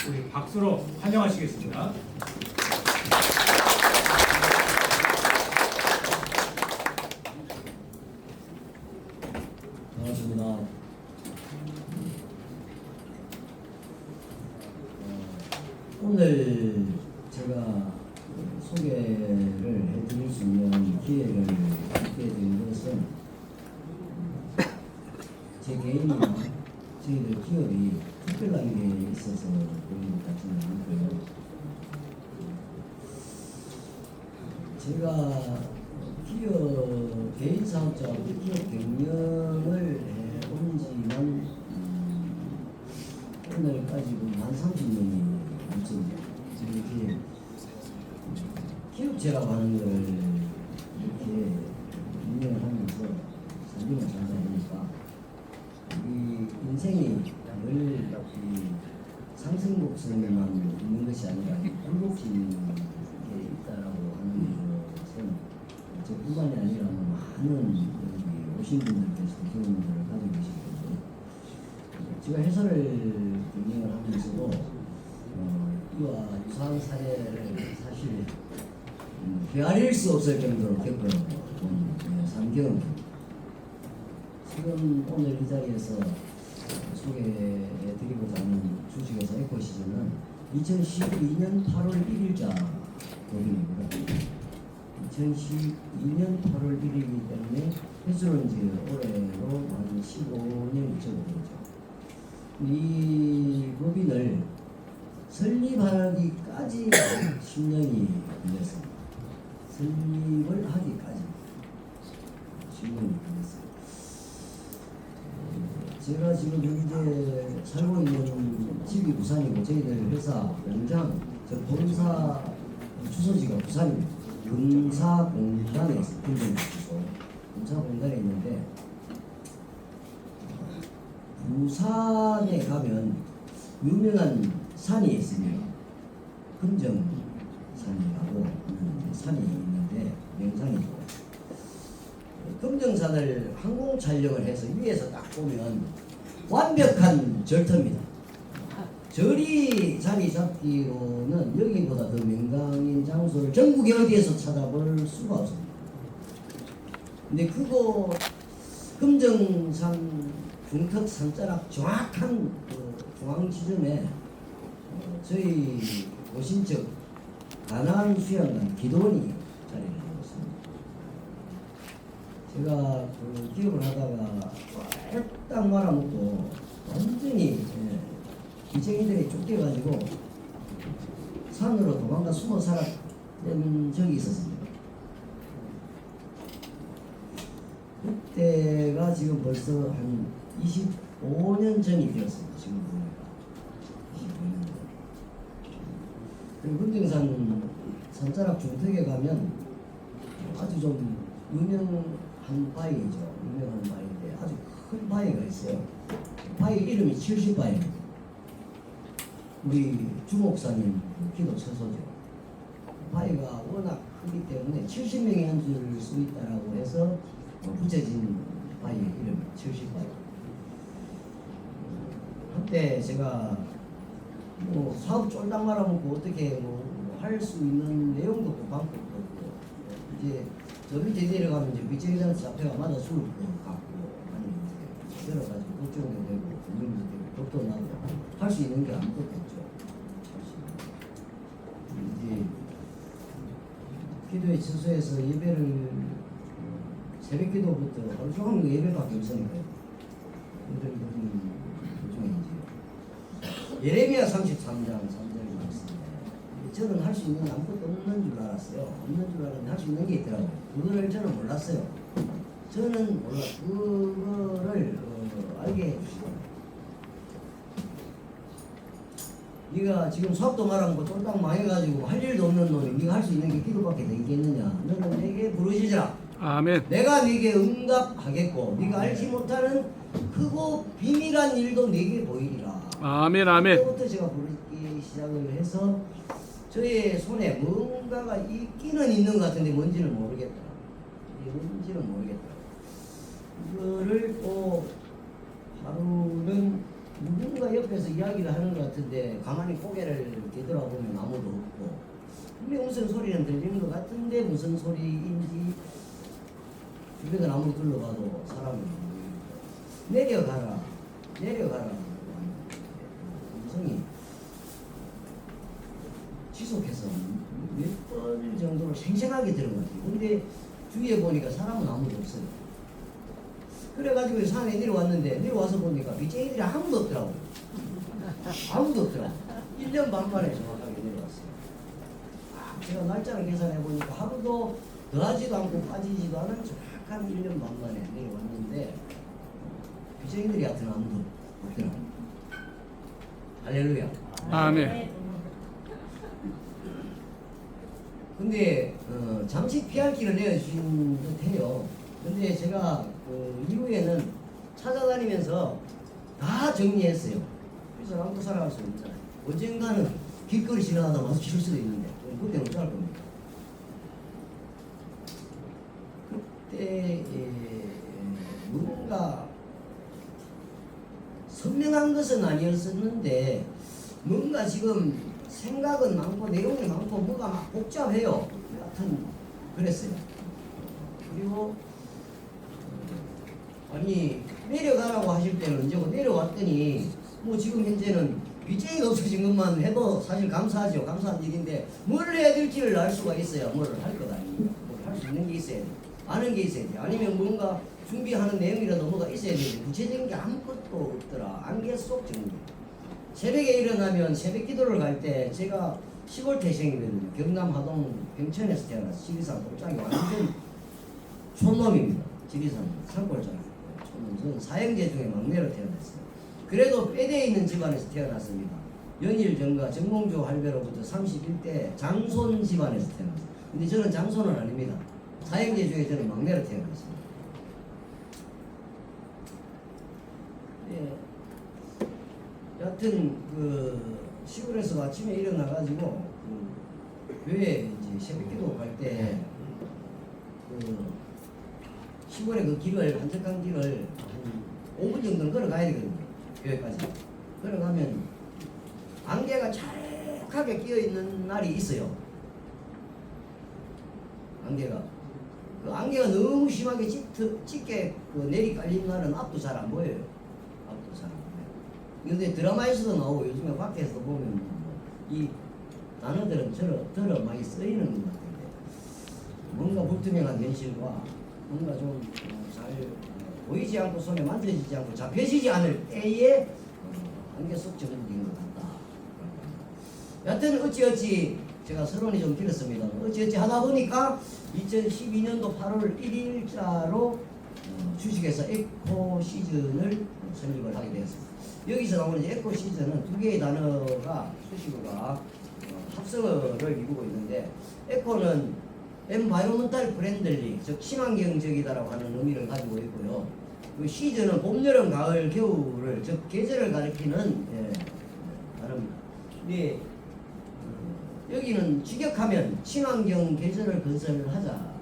우리 박수로 환영하시겠습니다. 반갑습니다. 오늘 제가 소개를 해드릴 수 있는 기회를 갖게 된 것은 제 개인이나 저희들 기업이 특별한 게 있어서 그런 것 같지는 않고요. 제가 기업 개인 사업자하고 기업 경영을 해온 지만 오늘까지도 만 30년이 넘습니다. 이렇게 기업체라고 하는 걸 이렇게 운영을 하면서 살림을 살다 보니까 우리 인생이 늘 이 상승 곡선에만 있는 것이 아니라 굴곡진 게 있다라고 하는 것은 저뿐만이 아니라 많은 여기 오신 분들께서도 경험들을 가지고 계시거든요. 제가 회사를 경영을 하면서도 이와 유사한 사례를 사실 헤아릴 수 없을 정도로 겪어본 상경험입니다. 지금 오늘 이 자리에서 소개해드리고자 하는 주식회사 에코시즌은 2012년 8월 1일자 법인이고요. 2012년 8월 1일이기 때문에 횟수는 이제 올해로 한 15년 접어들죠. 이 법인을 설립하기까지 10년이 걸렸습니다. 설립을 하기까지 10년이 걸렸습니다. 제가 지금 현재 살고 있는 집이 부산이고 저희들 회사 공장, 저 본사 주소지가 부산입니다. 금사공단에 있어요. 금사공단에 있는데 부산에 가면 유명한 산이 있습니다. 금정산이라고 산이 있는데 명산이고 금정산을 항공 촬영을 해서 위에서 딱 보면 완벽한 절터입니다. 절이 자리 잡기로는 여기보다 더 명강인 장소를 전국에 어디에서 찾아볼 수가 없습니다. 근데 그거 금정산 중턱 산자락 정확한 그 중앙 지점에 저희 오신척 가나안 수양관 기도원이 자리를 하고 있습니다. 제가 그 기업을 하다가 딱 말아먹고 완전히 기생이들이 쫓겨가지고 산으로 도망가 숨어 살았던 적이 있었습니다. 그때가 지금 벌써 한 25년 전이 되었습니다. 지금 보니까 25년 전. 그리고 금정산 산자락 중턱에 가면 아주 좀 유명한 바위죠. 유명한 바위인데 아주 큰 바위가 있어요. 바위 이름이 70바위입니다. 우리 주목사님 기도 처소죠. 바위가 워낙 크기 때문에 70명이 앉을 수 있다라고 해서 붙여진 바위 이름이 70바위. 한때 제가 뭐 사업 쫄딱 말아먹고 어떻게 뭐 할 수 있는 내용도 없고 방법도 없고 이제 저 밑에 내려가면 이제 밑에서 잡혀가 맞아 죽을 것 같고 아니 이제 여러 가지 걱정도 되고 고민도 되고 걱도 나고 할 수 있는 게 아무것도 없죠. 이제 기도의 처소에서 예배를 새벽 기도부터 하루 종일 예배밖에 없으니까요. 그중에 이제 예레미야 33장 3절이 말씀인데 저는 할 수 있는 아무것도 없는 줄 알았어요. 없는 줄 알았는데 할 수 있는 게 있더라고요. 그거를 저는 몰랐어요. 저는 몰라 그거를 알게 해주시더라고요. 네가 지금 수학도 말하고 쫄딱 망해가지고 할 일도 없는 놈이 네가 할 수 있는 게 기도밖에 되겠느냐. 너는 내게 부르시지라. 아멘. 내가 네게 응답하겠고 네가 알지 못하는 크고 비밀한 일도 네게 보이리라. 아멘. 아멘. 그때부터 제가 부르기 시작을 해서 저의 손에 뭔가가 있기는 있는 것 같은데 뭔지는 모르겠더라. 뭔지는 모르겠더라. 이거를 또 하루는 누군가 옆에서 이야기를 하는 것 같은데 가만히 고개를 되돌아보면 아무도 없고 분명 무슨 소리는 들리는 것 같은데 무슨 소리인지 주변을 아무리 둘러봐도 사람이 내려가라 음성이 지속해서 몇 번 정도로 생생하게 들은 것 같아요. 근데 주위에 보니까 사람은 아무도 없어요. 그래가지고 산에 내려와서 보니까 빚쟁이들이 아무도 없더라고요. 아무도 없더라고요. 1년 반 만에 정확하게 내려왔어요. 제가 날짜를 계산해보니까 하루도 더하지도 않고 빠지지도 않은 정확한 1년 반 만에 내려왔는데 빚쟁이들이 하여튼 아무도 없더라고요. 할렐루야. 아멘. 근데 잠시 피할 길을 내어주신 듯해요. 근데 제가 이후에는 찾아다니면서 다 정리했어요. 그래서 아무도 살아갈 수 없잖아요. 언젠가는 길거리 지나가다 마주칠 수도 있는데 그때는 어떡할 겁니까? 그때 뭔가 선명한 것은 아니었었는데 뭔가 지금 생각은 많고 내용이 많고 뭐가 막 복잡해요. 하여튼 그랬어요. 그리고 아니 내려가라고 하실 때는 언제고 내려왔더니 뭐 지금 현재는 빚쟁이가 없어진 것만 해도 사실 감사하죠. 감사한 일인데 뭘 해야 될지를 알 수가 있어야 뭘 할 것 아닙니까? 할 수 있는 게 있어야 돼. 아는 게 있어야 돼. 아니면 뭔가 준비하는 내용이라도 뭐가 있어야 되는데 구체적인 게 아무것도 없더라. 안개 속 정리. 새벽에 일어나면 새벽 기도를 갈 때 제가 시골 태생이거든요. 경남 하동 병천에서 태어나서 지리산 독장이 완전 촌놈입니다. 지리산 산골짜기 촌놈. 저는 사형제 중에 막내로 태어났어요. 그래도 빼대에 있는 집안에서 태어났습니다. 연일 정가 정몽주 할배로부터 31대 장손 집안에서 태어났어요. 근데 저는 장손은 아닙니다. 사형제 중에 저는 막내로 태어났습니다. 예. 여하튼 시골에서 아침에 일어나가지고 교회 이제 새벽기도 갈 때 시골의 그 길을 한적한 길을 한 5분 정도는 걸어가야 되거든요. 교회까지. 걸어가면 안개가 찰칵하게 끼어 있는 날이 있어요. 안개가. 그 안개가 너무 심하게 짙게 내리 깔린 날은 앞도 잘 안 보여요. 앞도 잘 안 보여요. 근데 드라마에서도 나오고 요즘에 밖에서 보면 이 단어들은 저러 많이 쓰이는 것 같은데 뭔가 불투명한 현실과 뭔가 좀 잘 보이지 않고 손에 만져지지 않고 잡혀지지 않을 때에 안개 속 정리된 것 같다. 여하튼 어찌어찌 제가 서론이 좀 길었습니다. 어찌어찌 하다 보니까 2012년도 8월 1일자로 주식회사 에코 시즌을 설립을 하게 되었습니다. 여기서 나오는 이제 에코 시즌은 두 개의 단어가 수식어가 합성어를 이루고 있는데 에코는 엔바이로먼탈 프렌들리 즉 친환경적이다라고 하는 의미를 가지고 있고요. 그 시즌은 봄, 여름, 가을, 겨울을 즉 계절을 가리키는 단어입니다. 근데 여기는 직역하면 친환경 계절을 건설하자.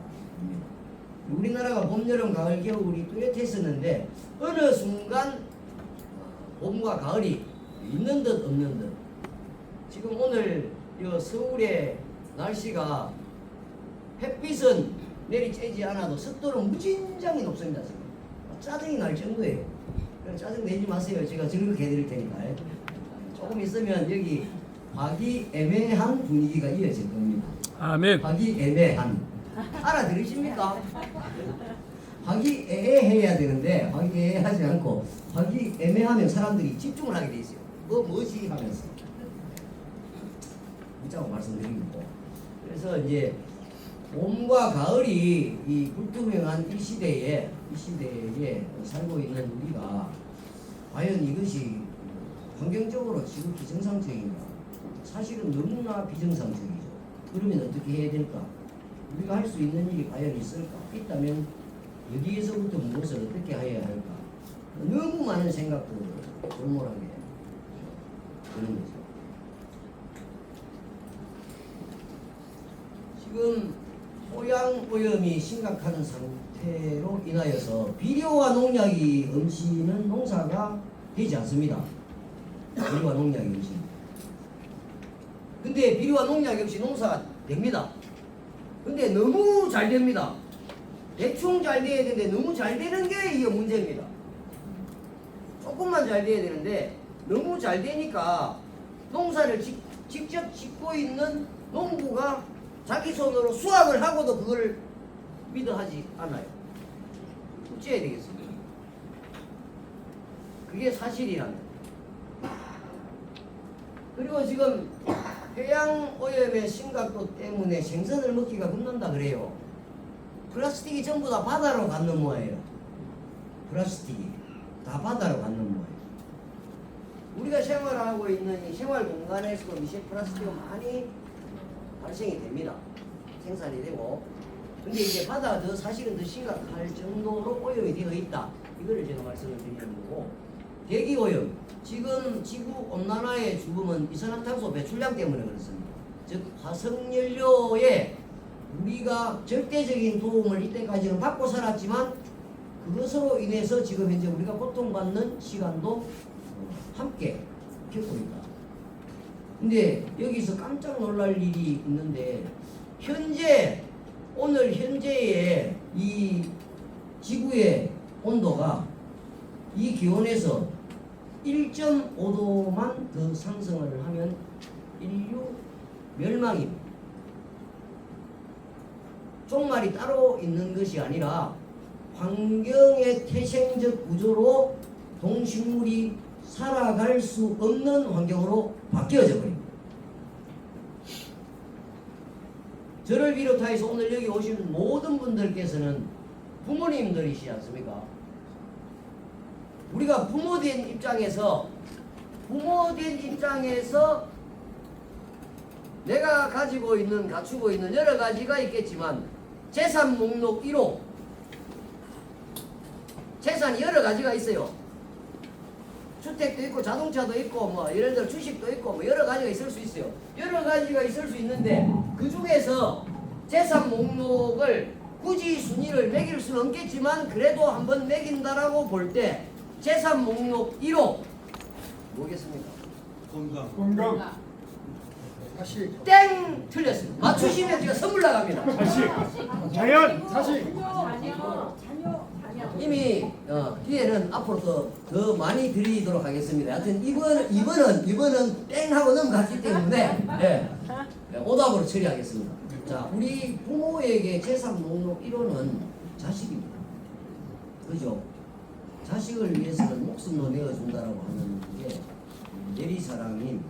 우리나라가 봄, 여름, 가을, 겨울이 뚜렷했었는데 어느 순간 봄과 가을이 있는 듯 없는 듯. 지금 오늘 이 서울의 날씨가 햇빛은 내리쬐지 않아도 습도는 무진장이 높습니다. 지금 짜증이 날 정도예요. 짜증 내지 마세요. 제가 즐겁게 해드릴 테니까. 조금 있으면 여기 화기애매한 분위기가 이어질 겁니다. 아멘. 화기애매한. 알아들으십니까? 화기애애해야 되는데 화기애애하지 않고 화기애매하면 사람들이 집중을 하게 돼 있어요. 뭐지 하면서 문자로 말씀드리고 그래서 이제 봄과 가을이 이 불투명한 이 시대에 살고 있는 우리가 과연 이것이 환경적으로 지극히 정상적인가? 사실은 너무나 비정상적이죠. 그러면 어떻게 해야 될까? 우리가 할 수 있는 일이 과연 있을까? 있다면 여기에서부터 무엇을 어떻게 해야 할까? 너무 많은 생각들을 골몰하게 되는 거죠. 지금 토양 오염이 심각한 상태로 인하여서 비료와 농약이 엄치는 농사가 되지 않습니다. 비료와 농약 역시. 근데 비료와 농약 역시 농사가 됩니다. 근데 너무 잘 됩니다. 대충 잘 돼야 되는데 너무 잘 되는 게 이게 문제입니다. 조금만 잘 돼야 되는데 너무 잘 되니까 농사를 직접 짓고 있는 농부가 자기 손으로 수확을 하고도 그걸 믿어 하지 않아요. 어째야 되겠습니까? 그게 사실이란 거예요. 그리고 지금 해양 오염의 심각도 때문에 생선을 먹기가 겁난다 그래요. 플라스틱이 전부 다 바다로 가는 모예요. 플라스틱이 다 바다로 가는 모예요. 우리가 생활하고 있는 이 생활 공간에서도 미세 플라스틱이 많이 발생이 됩니다. 생산이 되고. 근데 이제 바다가 더 사실은 더 심각할 정도로 오염이 되어 있다. 이거를 제가 말씀을 드리는 거고. 대기 오염. 지금 지구 온난화의 죽음은 이산화탄소 배출량 때문에 그렇습니다. 즉 화석연료에 우리가 절대적인 도움을 이때까지는 받고 살았지만 그것으로 인해서 지금 현재 우리가 고통받는 시간도 함께 겪고 있다. 근데 여기서 깜짝 놀랄 일이 있는데 오늘 현재의 이 지구의 온도가 이 기온에서 1.5도만 더 상승을 하면 인류 멸망입니다. 종말이 따로 있는 것이 아니라 환경의 태생적 구조로 동식물이 살아갈 수 없는 환경으로 바뀌어져 버립니다. 저를 비롯해서 오늘 여기 오신 모든 분들께서는 부모님들이시지 않습니까? 우리가 부모된 입장에서 내가 가지고 있는 갖추고 있는 여러 가지가 있겠지만 재산 목록 1호 재산이 여러 가지가 있어요. 주택도 있고 자동차도 있고 뭐 예를 들어 주식도 있고 뭐 여러 가지가 있을 수 있어요. 여러 가지가 있을 수 있는데 그 중에서 재산 목록을 굳이 순위를 매길 수는 없겠지만 그래도 한번 매긴다라고 볼 때 재산 목록 1호 뭐겠습니까? 건강. 사실 땡! 틀렸습니다. 맞추시면 제가 선물 나갑니다. 자연. 사실. 이미 기회는 앞으로 더 많이 드리도록 하겠습니다. 하여튼 이번은 땡 하고 넘어갔기 때문에 오답으로 처리하겠습니다. 자, 우리 부모에게 재산 목록 1호는 자식입니다. 그죠? 자식을 위해서는 목숨도 내어준다라고 하는 게 내리사랑인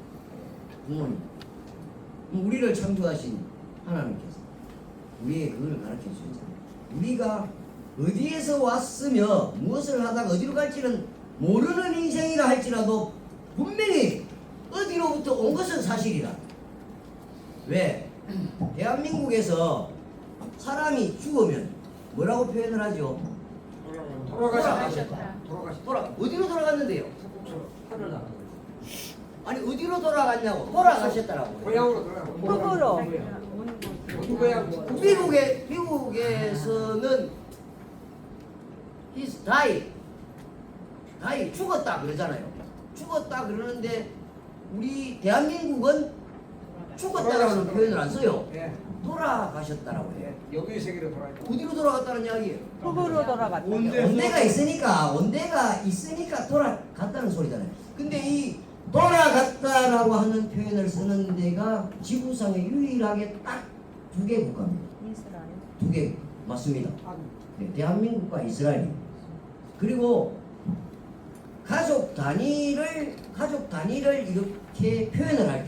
부모님. 우리를 창조하신 하나님께서 우리에게 그걸 가르쳐 주셨잖아요. 우리가 어디에서 왔으며 무엇을 하다가 어디로 갈지는 모르는 인생이라 할지라도 분명히 어디로부터 온 것은 사실이다. 왜? 대한민국에서 사람이 죽으면 뭐라고 표현을 하죠? 돌아가셨다. 어디로 돌아갔는데요? 하늘 나라. 아니 어디로 돌아갔냐고? 돌아가셨다라고. 고향으로 돌아가. 흙으로. 고향. 미국에서는 he's died 죽었다 그러잖아요. 죽었다 그러는데 우리 대한민국은 죽었다라는 표현을 안 써요. 예. 돌아가셨다라고 해요. 예. 여기 세계로 돌아가. 어디로 돌아갔다는 이야기예요? 흙으로 돌아갔다. 원대가 있으니까 돌아갔다는 소리잖아요. 근데 이 돌아갔다라고 하는 표현을 쓰는 데가 지구상에 유일하게 딱 두 개 국가입니다. 이스라엘. 두 개 맞습니다. 네, 대한민국과 이스라엘. 그리고 가족 단위를 이렇게 표현을 할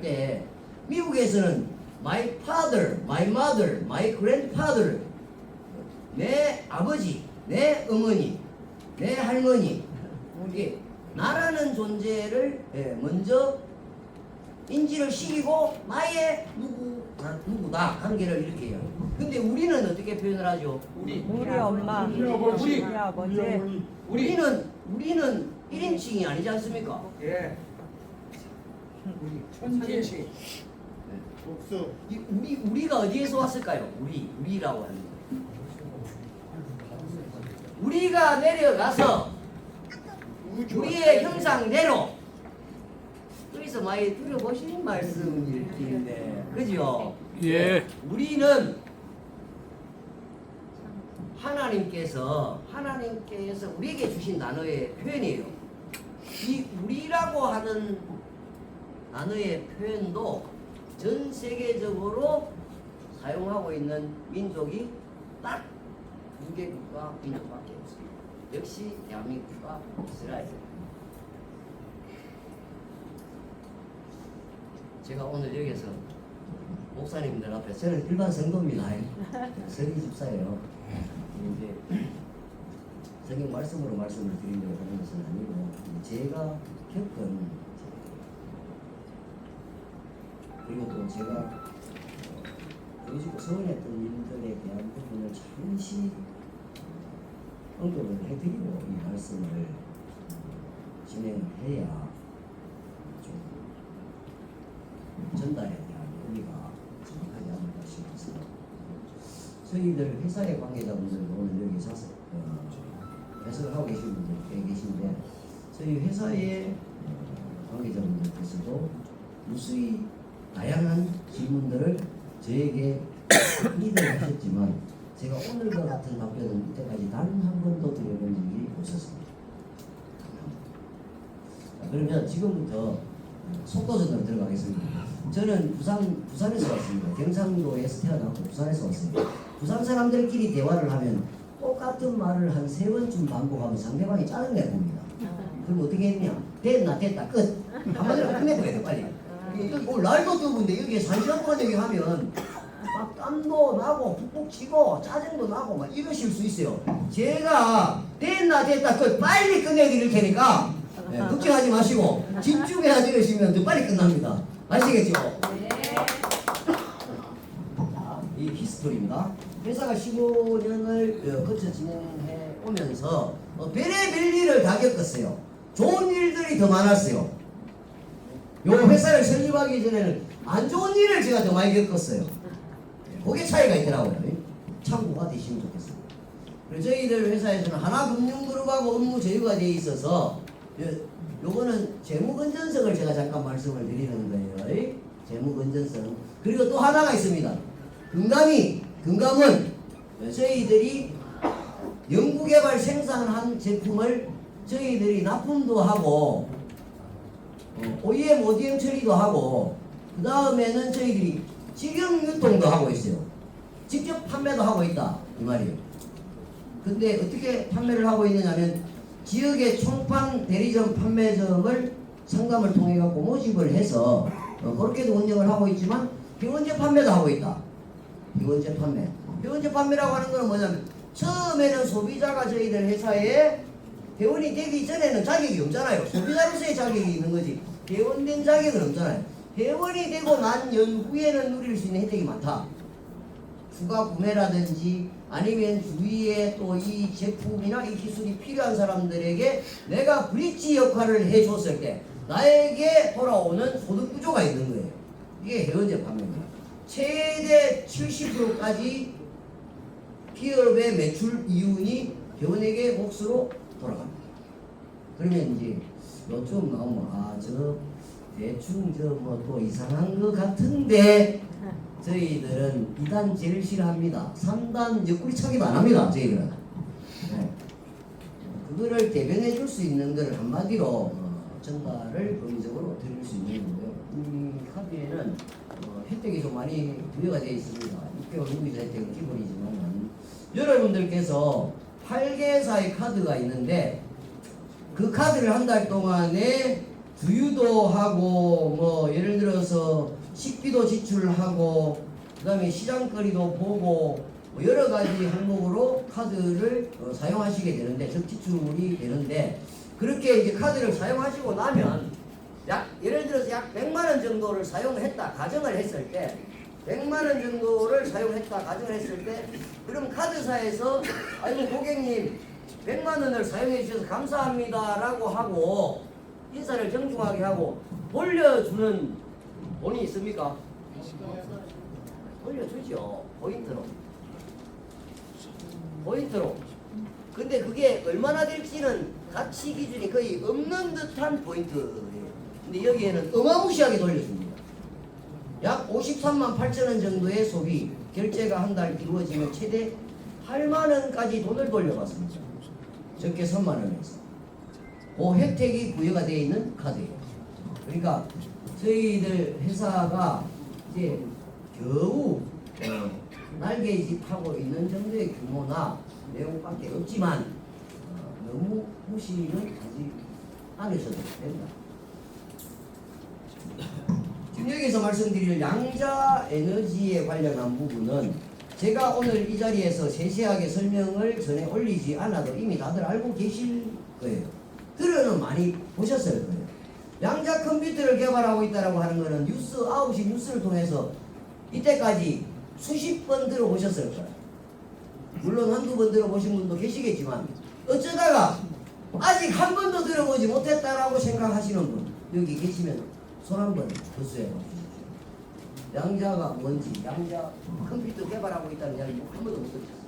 때 미국에서는 my father, my mother, my grandfather 내 아버지, 내 어머니, 내 할머니 이게 나라는 존재를 먼저 인지를 시키고 나의 누구다 관계를 이렇게 해요. 근데 우리는 어떻게 표현을 하죠? 우리. 우리 엄마. 우리 아버지. 우리 아버지. 우리는 1인칭이 아니지 않습니까? 예. 우리 천진치. 없어. 우리가 어디에서 왔을까요? 우리라고 하는 거. 우리가 내려가서 우리의 형상대로 어디서 많이 들어보신 말씀일 텐데, 그죠? 예. 우리는 하나님께서 우리에게 주신 단어의 표현이에요. 이 우리라고 하는 단어의 표현도 전 세계적으로 사용하고 있는 민족이 딱 2개 국가 민족밖에 없습니다. 역시 대한민국과 이스라엘. 제가 오늘 여기서 목사님들 앞에 저는 일반 성도입니다. 서리 집사예요. 이제 성경 말씀으로 말씀을 드리려고 하는 것은 아니고 제가 겪은 그리고 또 제가 보여주고 서운했던 일들에 대한 부분을 잠시 언급을 해드리고 이 말씀을 진행을 해야 좀 전달에 대한 의미가 정확하지 않을까 싶어서 저희들 회사의 관계자분들도 오늘 여기 해석을 하고 계신 분들 꽤 계신데 저희 회사의 관계자분들께서도 무수히 다양한 질문들을 저에게 리드를 하셨지만 제가 오늘과 같은 답변은 이때까지 단 한 번도 드려본 적이 없었습니다. 자, 그러면 지금부터 속도전으로 들어가겠습니다. 저는 부산에서 왔습니다. 경상도에서 태어나고 부산에서 왔습니다. 부산 사람들끼리 대화를 하면 똑같은 말을 한 3번쯤 반복하면 상대방이 짜증내 봅니다. 그럼 어떻게 했냐? 됐다 끝. 한마디로 끝내버려야 돼 빨리. 날도 더운데 여기에 3시간 동안 얘기하면 막 땀도 나고 푹푹 치고 짜증도 나고 막 이러실 수 있어요. 제가 됐다 끝 빨리 끝내드릴 테니까 걱정하지 마시고 집중해야 되시면 더 빨리 끝납니다. 아시겠죠? 네. 이 히스토리입니다. 회사가 15년을 거쳐 진행해 오면서 별의별 일을 다 겪었어요. 좋은 일들이 더 많았어요. 요 회사를 설립하기 전에는 안 좋은 일을 제가 더 많이 겪었어요. 그게 차이가 있더라고요. 참고가 되시면 좋겠습니다. 그리고 저희들 회사에서는 하나금융그룹하고 업무 제휴가 되어 있어서 요거는 재무건전성을 제가 잠깐 말씀을 드리는 거예요. 재무건전성. 그리고 또 하나가 있습니다. 금감은 저희들이 연구개발 생산한 제품을 저희들이 납품도 하고 OEM, ODM 처리도 하고 그 다음에는 저희들이 직영 유통도 하고 있어요. 직접 판매도 하고 있다 이 말이에요. 근데 어떻게 판매를 하고 있느냐면 지역의 총판 대리점 판매점을 상담을 통해 갖고 모집을 해서 그렇게도 운영을 하고 있지만 비원제 판매도 하고 있다. 비원제 판매. 비원제 판매라고 하는 거는 뭐냐면 처음에는 소비자가 저희들 회사에 회원이 되기 전에는 자격이 없잖아요. 소비자로서의 자격이 있는 거지 회원된 자격은 없잖아요. 회원이 되고 난 연후에는 누릴 수 있는 혜택이 많다. 추가 구매라든지 아니면 주위에 또 이 제품이나 이 기술이 필요한 사람들에게 내가 브릿지 역할을 해줬을 때 나에게 돌아오는 소득 구조가 있는 거예요. 이게 회원제 판매입니다. 최대 70%까지 기업의 매출 이윤이 회원에게 몫으로 돌아갑니다. 그러면 이제 요즘 나오면 저 대충 뭐 또 이상한 것 같은데 저희들은 2단 제일 싫어합니다. 3단 옆구리 차기도 안 합니다. 저희들은. 네. 그거를 대변해 줄 수 있는 걸 한마디로 전달을 범위적으로 드릴 수 있는 거고요. 이 카드에는 혜택이 좀 많이 부여가 되어 있습니다. 6개월 무이자 혜택은 기본이지만 여러분들께서 8개사의 카드가 있는데 그 카드를 한 달 동안에 주유도 하고 뭐 예를 들어서 식비도 지출하고 그 다음에 시장거리도 보고 뭐 여러 가지 항목으로 카드를 사용하시게 되는데 즉 지출이 되는데 그렇게 이제 카드를 사용하시고 나면 예를 들어서 약 100만원 정도를 사용했다 가정을 했을 때 100만원 정도를 사용했다 가정을 했을 때 그럼 카드사에서 아이고 고객님 100만원을 사용해 주셔서 감사합니다 라고 하고 인사를 정중하게 하고 돌려주는 돈이 있습니까? 돌려주죠. 포인트로. 근데 그게 얼마나 될지는 가치 기준이 거의 없는 듯한 포인트예요. 근데 여기에는 어마무시하게 돌려줍니다. 약 53만 8천 원 정도의 소비, 결제가 한 달 이루어지면 최대 8만 원까지 돈을 돌려받습니다. 적게 3만 원에서. 그 혜택이 부여가 되어 있는 카드예요. 그러니까 저희들 회사가 이제 겨우 날개짓하고 있는 정도의 규모나 내용밖에 없지만 너무 무시는 하지 않으셔도 됩니다. 지금 여기서 말씀드릴 양자 에너지에 관련한 부분은 제가 오늘 이 자리에서 세세하게 설명을 전해 올리지 않아도 이미 다들 알고 계실 거예요. 들어는 많이 보셨을 거예요. 양자 컴퓨터를 개발하고 있다고 하는 것은 뉴스 9시 뉴스를 통해서 이때까지 수십 번 들어보셨을 거예요. 물론 한두 번 들어보신 분도 계시겠지만 어쩌다가 아직 한 번도 들어보지 못했다라고 생각하시는 분 여기 계시면 손 한번 드세요. 양자가 뭔지, 양자 컴퓨터 개발하고 있다는 이야기 한 번도 못 들으셨어요.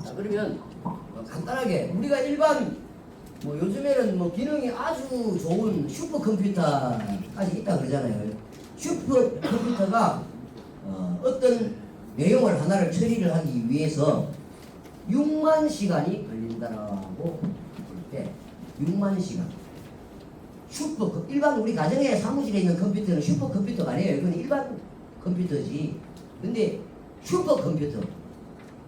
자, 그러면 간단하게 우리가 일반 뭐 요즘에는 뭐 기능이 아주 좋은 슈퍼컴퓨터까지 있다 그러잖아요. 슈퍼컴퓨터가 어떤 내용을 하나를 처리를 하기 위해서 6만 시간이 걸린다라고 볼 때 6만 시간. 일반 우리 가정의 사무실에 있는 컴퓨터는 슈퍼컴퓨터가 아니에요. 이건 일반 컴퓨터지. 근데 슈퍼컴퓨터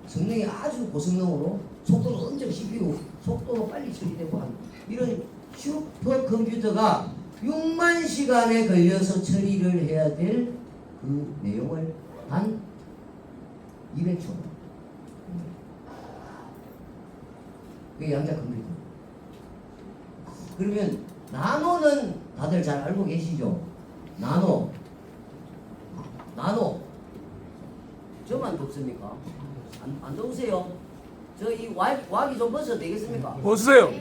성능이 아주 고성능으로 속도도 엄청 씹히고 속도도 빨리 처리되고 한 이런 슈퍼컴퓨터가 6만 시간에 걸려서 처리를 해야 될 그 내용을 한 200초. 그게 양자 컴퓨터. 그러면 나노는 다들 잘 알고 계시죠? 나노. 저만 덥습니까? 안 더우세요? 저 이 왁이 좀 벗어도 되겠습니까? 보세요.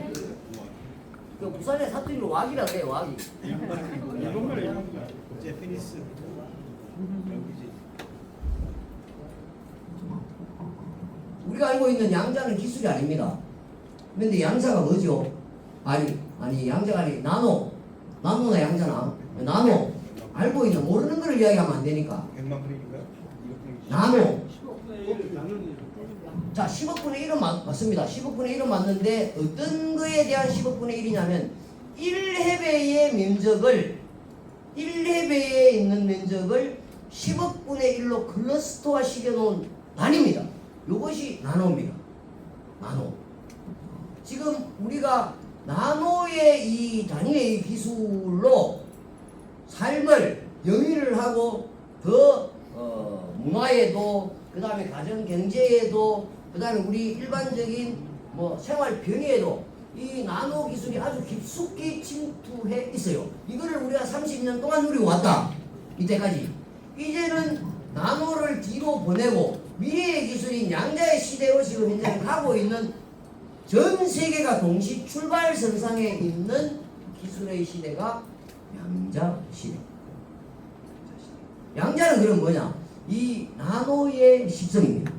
그 부산의 사투리로 왁이라 그래요, 왁이. 제피니스. 우리가 알고 있는 양자는 기술이 아닙니다. 그런데 양자가 뭐죠? 아니 양자가 아니 나노나 양자나 나노 알고 있는 모르는 걸 이야기하면 안 되니까 100만 분이니까 나노. 자 10억분의 1은 맞습니다. 10억분의 1은 맞는데 어떤 거에 대한 10억분의 1이냐면 1해배의 면적을 1해배에 있는 면적을 10억분의 1로 클러스터화 시켜놓은 단위입니다. 이것이 나노입니다. 나노. 지금 우리가 나노의 이 단위의 기술로 삶을 영위를 하고 더 문화에도 그 다음에 가정 경제에도 그 다음에 우리 일반적인 뭐 생활 병에도 이 나노 기술이 아주 깊숙이 침투해 있어요. 이거를 우리가 30년 동안 누리고 왔다. 이때까지. 이제는 나노를 뒤로 보내고 미래의 기술인 양자의 시대로 지금 현재 가고 있는 전 세계가 동시 출발선상에 있는 기술의 시대가 양자 시대. 양자는 그럼 뭐냐? 이 나노의 십성입니다.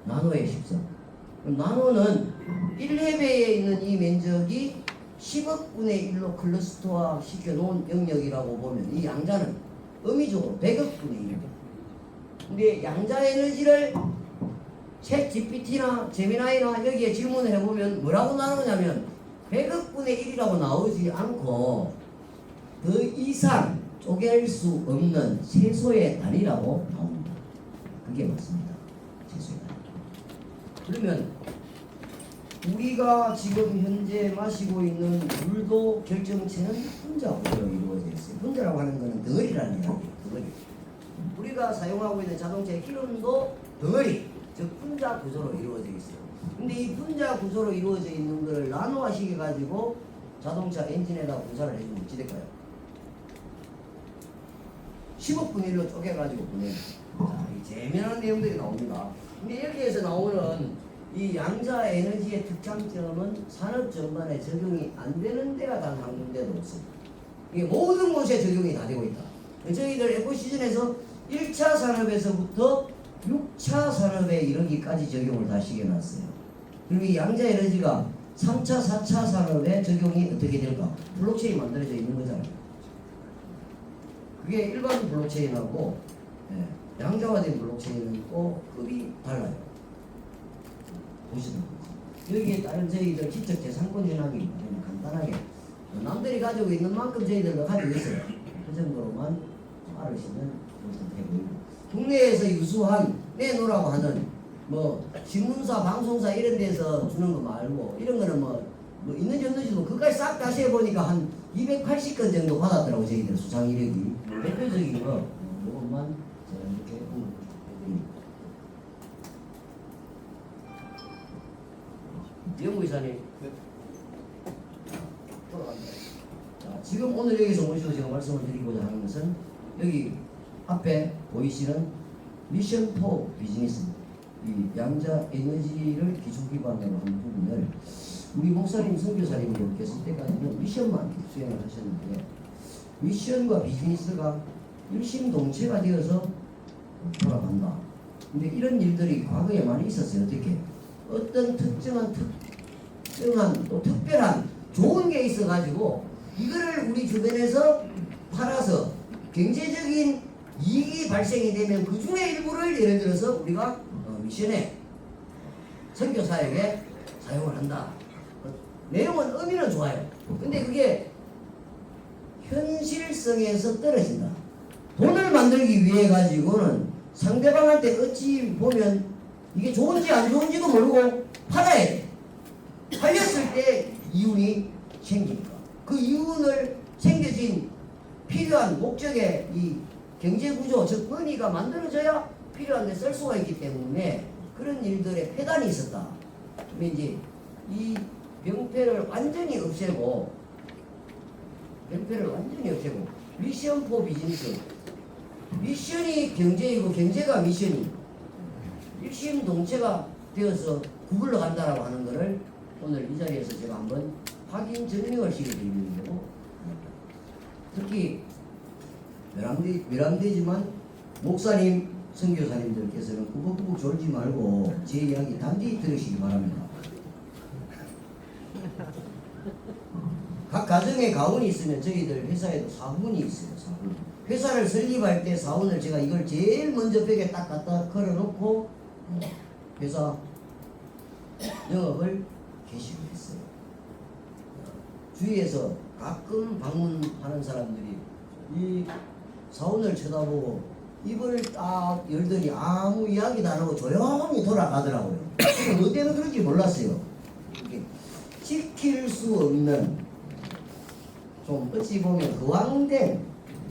나노의 십성. 나노는 1해배에 있는 이 면적이 10억분의 1로 클러스터화 시켜놓은 영역이라고 보면 이 양자는 의미적으로 100억분의 1입니다. 근데 양자 에너지를 챗 GPT나 제미나이나 여기에 질문을 해보면 뭐라고 나오냐면 100억분의 1이라고 나오지 않고 더 이상 쪼갤 수 없는 최소의 단위라고 나옵니다. 그게 맞습니다. 최소의 단위. 그러면 우리가 지금 현재 마시고 있는 물도 결정체는 분자 구조로 이루어져 있어요. 분자라고 하는 것은 덩어리라는 이야기예요. 덩어리. 우리가 사용하고 있는 자동차의 기름도 덩어리, 즉 분자 구조로 이루어져 있어요. 근데 이 분자 구조로 이루어져 있는 것을 나노화시켜 가지고 자동차 엔진에다 분사를 해주면 어찌 될까요? 10억분의 1로 쪼개가지고 보내요. 자, 이 재미난 내용들이 나옵니다. 근데 여기에서 나오는 이 양자 에너지의 특장점은 산업 전반에 적용이 안 되는 데가 단 한 군데도 없습니다. 이게 모든 곳에 적용이 다 되고 있다. 저희들 에코시즌에서 1차 산업에서부터 6차 산업에 이르기까지 적용을 다 시켜놨어요. 그리고 이 양자 에너지가 3차, 4차 산업에 적용이 어떻게 될까? 블록체인이 만들어져 있는 거잖아요. 그게 일반 블록체인하고 양자화된 블록체인은 또 급이 달라요. 보시면 여기에 따른 저희들 지적재산권 현황이 간단하게 남들이 가지고 있는 만큼 저희들도 가지고 있어요. 그 정도로만 알으시면 되고요. 국내에서 유수한 내놓으라고 하는 뭐 신문사, 방송사 이런 데서 주는 거 말고 이런 거는 뭐 있는지 없는지도 그까지 싹 다시 해보니까 한 280건 정도 받았더라고 저희들 수상 이력이. 대표적인 거 이것만 제가 이렇게 해드립니다. 연구이사님 돌아갑니다. 자, 지금 오늘 여기서 모시고 제가 말씀을 드리고자 하는 것은 여기 앞에 보이시는 미션 4 비즈니스입니다. 이 양자 에너지를 기초 기반으로 하는 부분을 우리 목사님, 선교사님들께서 때까지는 미션만 수행을 하셨는데 미션과 비즈니스가 일심동체가 되어서 돌아간다. 근데 이런 일들이 과거에 많이 있었어요. 어떻게? 어떤 특정한 또 특별한 좋은 게 있어가지고 이거를 우리 주변에서 팔아서 경제적인 이익이 발생이 되면 그 중에 일부를 예를 들어서 우리가 미션에 선교사에게 사용을 한다. 내용은 의미는 좋아요. 근데 그게 현실성에서 떨어진다. 돈을 만들기 위해 가지고는 상대방한테 어찌 보면 이게 좋은지 안 좋은지도 모르고 팔아야 돼. 팔렸을 때 이윤이 생기니까 그 이윤을 생겨진 필요한 목적의 이 경제구조 즉 권위가 만들어져야 필요한데 쓸 수가 있기 때문에 그런 일들의 폐단이 있었다. 그러면 이제 이 병폐를 완전히 없애고 미션 4 비즈니스 미션이 경제이고 경제가 미션이 일심동체가 되어서 구불러 간다라고 하는 것을 오늘 이 자리에서 제가 한번 확인 증명을 시켜드리는 거고 특히 외람되지만 목사님, 선교사님들께서는 꾸벅꾸벅 졸지 말고 제 이야기 단디 들으시기 바랍니다. 각 가정에 가훈이 있으면 저희들 회사에도 사훈이 있어요. 사훈. 회사를 설립할 때 사훈을 제가 이걸 제일 먼저 벽에 딱 갖다 걸어놓고 회사 영업을 개시를 했어요. 주위에서 가끔 방문하는 사람들이 이 사원을 쳐다보고 입을 딱 열더니 아무 이야기도 안 하고 조용히 돌아가더라고요. 뭐 때문에 그런지 몰랐어요. 이렇게 지킬 수 없는 좀 어찌 보면 거왕된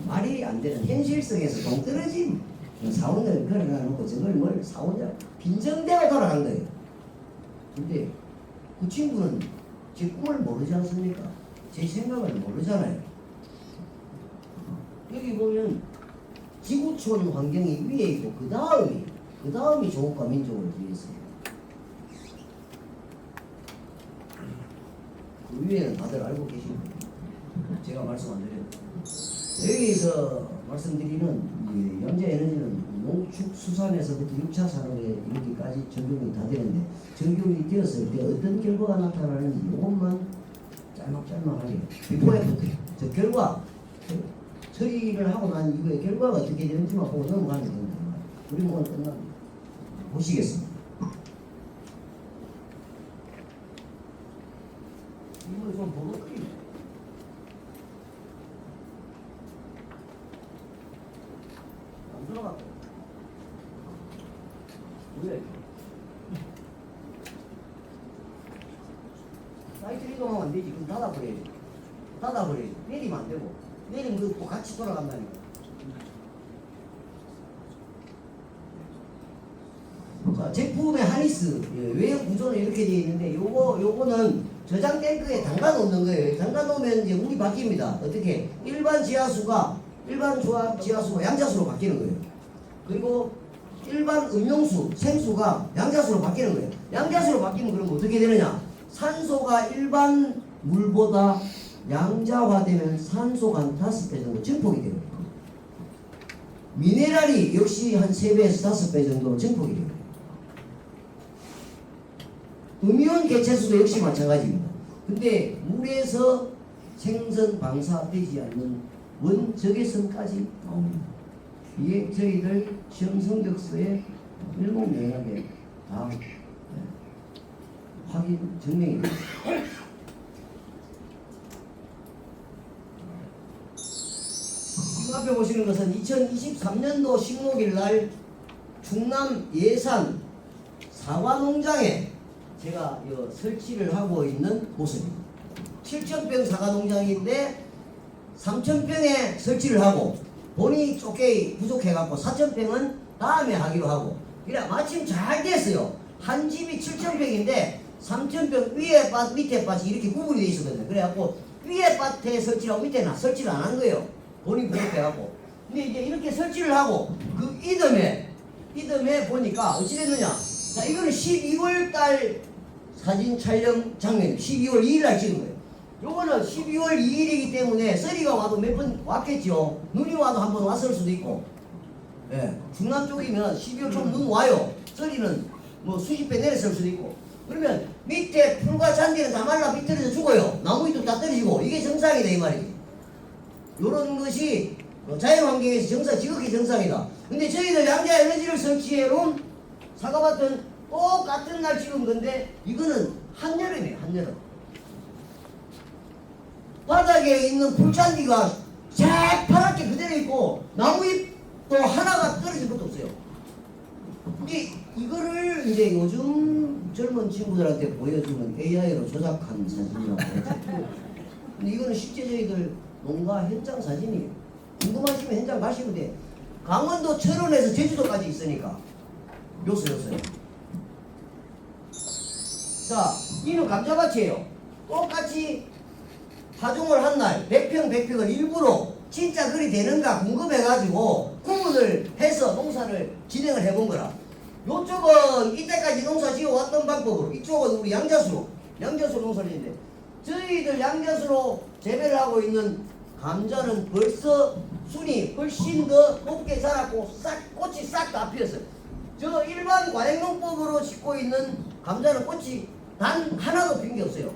말이 안 되는 현실성에서 동떨어진 사원을 걸어놔놓고 저걸 뭘 사원이라 빈정대가 돌아간 거예요. 근데 그 친구는 제 꿈을 모르지 않습니까? 제 생각을 모르잖아요. 여기 보면 지구촌 환경이 위에 있고 그 다음이 조국과 민족을 위해서요. 그 위에는 다들 알고 계십니다. 제가 말씀 안 드려요. 여기서 말씀드리는 이 양자에너지는 농축수산에서부터 6차 산업에 이르기까지 적용이 다 되는데 적용이 되었을 때 어떤 결과가 나타나는지 이것만 짤막하게 비포 애프터 저 결과 처리를 하고 난 이후에 결과가 어떻게 되는지만 보고 넘어가면 됩니다. 우리 오늘 끝납니다. 보시겠습니다. 이거 좀 버벅거리네. 안 들어갔고 왜? 사이트 이동하면 안 되지. 그럼 닫아버려야지. 내리면 안 되고 내리면 그거 같이 돌아간다니까. 자, 제품의 하니스 외형 구조는 이렇게 되어 있는데 요거는 저장 탱크에 담가 놓는 거예요. 담가 놓으면 이제 물이 바뀝니다. 어떻게? 일반 지하수가 양자수로 바뀌는 거예요. 그리고 일반 음용수, 생수가 양자수로 바뀌는 거예요. 양자수로 바뀌면 그럼 어떻게 되느냐? 산소가 일반 물보다 양자화되면 산소가 한 5배 정도 증폭이 돼요. 미네랄이 역시 한 3배에서 5배 정도 증폭이 돼요. 음이온 개체수도 역시 마찬가지입니다. 근데 물에서 생선 방사되지 않는 원적외선까지 나옵니다. 이게 저희들 시험 성적서에 일목요연하게 다 확인 증명이 됩니다. 지금 앞에 보시는 것은 2023년도 15일 날 충남 예산 사과농장에 제가 설치를 하고 있는 모습입니다. 7,000평 사과농장인데 3,000평에 설치를 하고 돈이 조금 부족해갖고 4,000평은 다음에 하기로 하고 그래 마침 잘 됐어요. 한 집이 7,000평인데 3,000평 위에 밭 밑에 밭이 이렇게 구분이 돼 있었거든요. 그래갖고 위에 밭에 설치하고 밑에는 설치를 안 한 거예요. 돈이 부족해갖고. 근데 이제 이렇게 설치를 하고 그 이듬해 보니까 어찌 됐느냐. 자, 이거는 12월 달 사진 촬영 장면입니다. 12월 2일 날 찍은 거예요. 요거는 12월 2일이기 때문에 썰이가 와도 몇 번 왔겠죠. 눈이 와도 한 번 왔을 수도 있고. 예. 중남 쪽이면 12월 좀 눈 와요. 썰이는 뭐 수십 배 내렸을 수도 있고. 그러면 밑에 풀과 잔디는 다 말라 비틀어져 죽어요. 나무잎도 다 떨어지고. 이게 정상이다 이 말이지. 요런 것이 자연환경에서 지극히 정상이다. 근데 저희들 양자 에너지를 설치해 놓은 사과밭은 똑같은 날 찍은 건데 이거는 한여름이에요. 한여름. 바닥에 있는 풀잔디가 새파랗게 그대로 있고 나무잎도 하나가 떨어진 것도 없어요. 근데 이거를 이제 요즘 젊은 친구들한테 보여주면 AI로 조작한 사진이라고 해요. 근데 이거는 실제 저희들 농가 현장 사진이에요. 궁금하시면 현장 가시면 돼. 강원도 철원에서 제주도까지 있으니까 요소요. 자, 이는 감자밭이에요. 똑같이 파종을 한 날 100평을 일부러 진짜 그리 되는가 궁금해가지고 구분을 해서 농사를 진행을 해본 거라. 요쪽은 이때까지 농사 지어왔던 방법으로, 이쪽은 우리 양자수로 농사를 했는데 저희들 양자수로 재배를 하고 있는 감자는 벌써 순이 훨씬 더 높게 자랐고 꽃이 싹 다 피었어요. 저 일반 과행농법으로 짓고 있는 감자는 꽃이 단 하나도 핀 게 없어요.